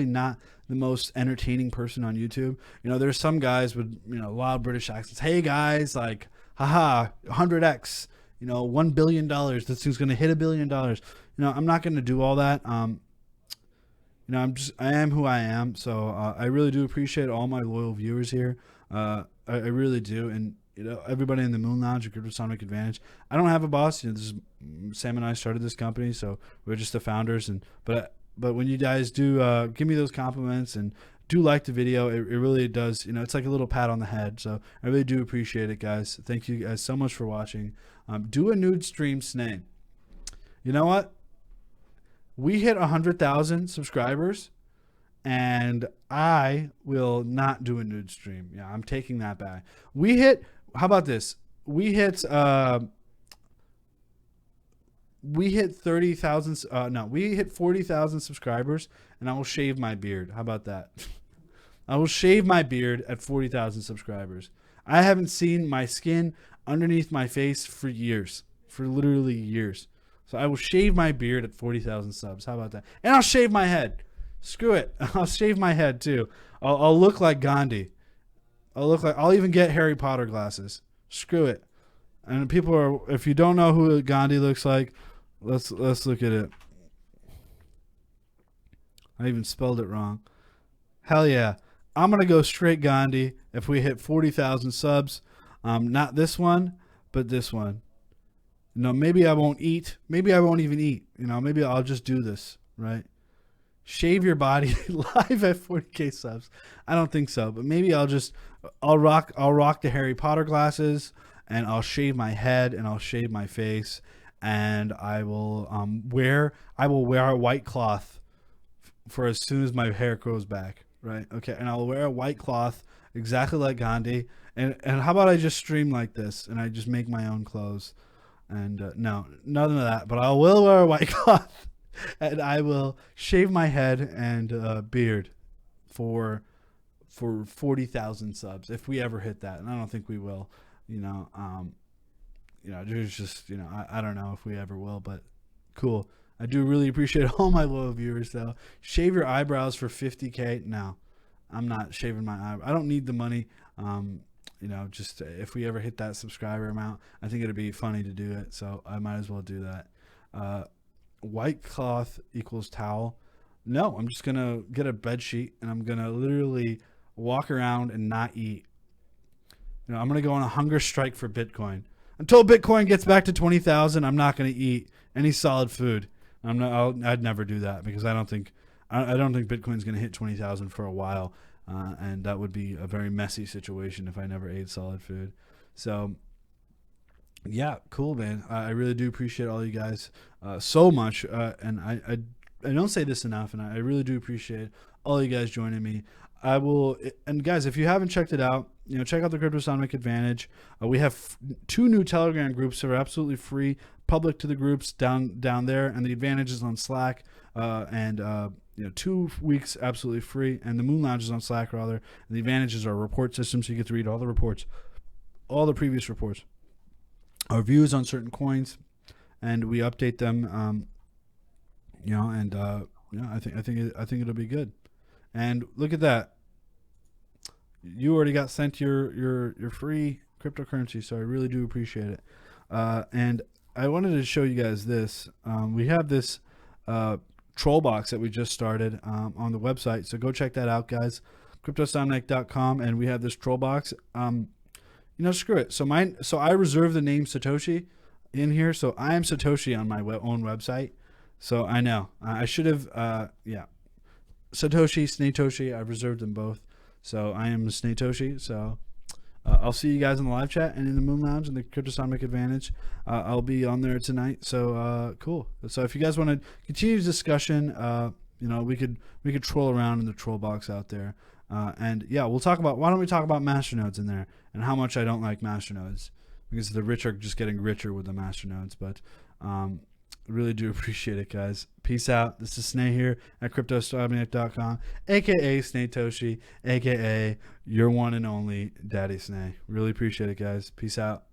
not the most entertaining person on YouTube. There's some guys with loud British accents. Hey guys, like, haha, 100x, $1 billion. This thing's gonna hit $1 billion. I'm not gonna do all that. I am who I am. So I really do appreciate all my loyal viewers here. I really do, and everybody in the Moon Lounge and Cryptosonic Advantage. I don't have a boss. This is Sam and I started this company, so we're just the founders. But when you guys do give me those compliments and do like the video, it really does. It's like a little pat on the head. So I really do appreciate it, guys. Thank you guys so much for watching. Do a nude stream, Snake. You know what? We hit 100,000 subscribers, and I will not do a nude stream. Yeah, I'm taking that back. How about this? We hit 30,000. No, we hit 40,000 subscribers, and I will shave my beard. How about that? I will shave my beard at 40,000 subscribers. I haven't seen my skin underneath my face for years, for literally years. So I will shave my beard at 40,000 subs. How about that? And I'll shave my head. Screw it. I'll shave my head too. I'll look like Gandhi. I'll even get Harry Potter glasses. Screw it. And if you don't know who Gandhi looks like, let's look at it. I even spelled it wrong. Hell yeah. I'm going to go straight Gandhi if we hit 40,000 subs. Not this one, but this one. Maybe I won't eat. Maybe I won't even eat. Maybe I'll just do this, right? Shave your body live at 40K subs. I don't think so, but maybe I'll rock the Harry Potter glasses, and I'll shave my head and I'll shave my face, and I will wear a white cloth for as soon as my hair grows back, right? Okay, and I'll wear a white cloth exactly like Gandhi. And how about I just stream like this and I just make my own clothes? And no, none of that. But I will wear a white cloth. And I will shave my head and beard for 40,000 subs if we ever hit that, and I don't think we will. There's just I don't know if we ever will, but cool. I do really appreciate all my loyal viewers though. Shave your eyebrows for 50K. No, I'm not shaving my eyebrows. I don't need the money. Just if we ever hit that subscriber amount, I think it'd be funny to do it. So I might as well do that. White cloth equals towel. No, I'm just gonna get a bed sheet and I'm gonna literally walk around and not eat. I'm gonna go on a hunger strike for Bitcoin until Bitcoin gets back to 20,000. I'm not gonna eat any solid food. I'd never do that because I don't think Bitcoin's gonna hit 20,000 for a while, and that would be a very messy situation if I never ate solid food. So. Yeah, cool, man. I really do appreciate all you guys so much, and I don't say this enough, and I really do appreciate all you guys joining me. I will, and guys, if you haven't checked it out, check out the Cryptosonic Advantage. We have 2 new Telegram groups that are absolutely free, public to the groups down there, and the Advantage is on Slack, and 2 weeks absolutely free, and the Moon Lounge is on Slack rather. And the Advantage is our report system, so you get to read all the reports, all the previous reports. Our views on certain coins, and we update them. I think it'll be good. And look at that, you already got sent your free cryptocurrency, so I really do appreciate it. And I wanted to show you guys this. We have this troll box that we just started on the website, so go check that out, guys. Cryptosonic.com, and we have this troll box. Screw it. So I reserve the name Satoshi in here. So I am Satoshi on my own website. So I know I should have, Satoshi, Snatoshi. I've reserved them both. So I am Snatoshi. So I'll see you guys in the live chat and in the Moon Lounge and the Cryptosonic Advantage. I'll be on there tonight. So cool. So if you guys want to continue the discussion, we could troll around in the troll box out there. And yeah, why don't we talk about masternodes in there and how much I don't like masternodes, because the rich are just getting richer with the masternodes. But really do appreciate it, guys. Peace out. This is Snay here at CryptoStarMinute.com, aka Snatoshi, aka your one and only Daddy Snay. Really appreciate it, guys. Peace out.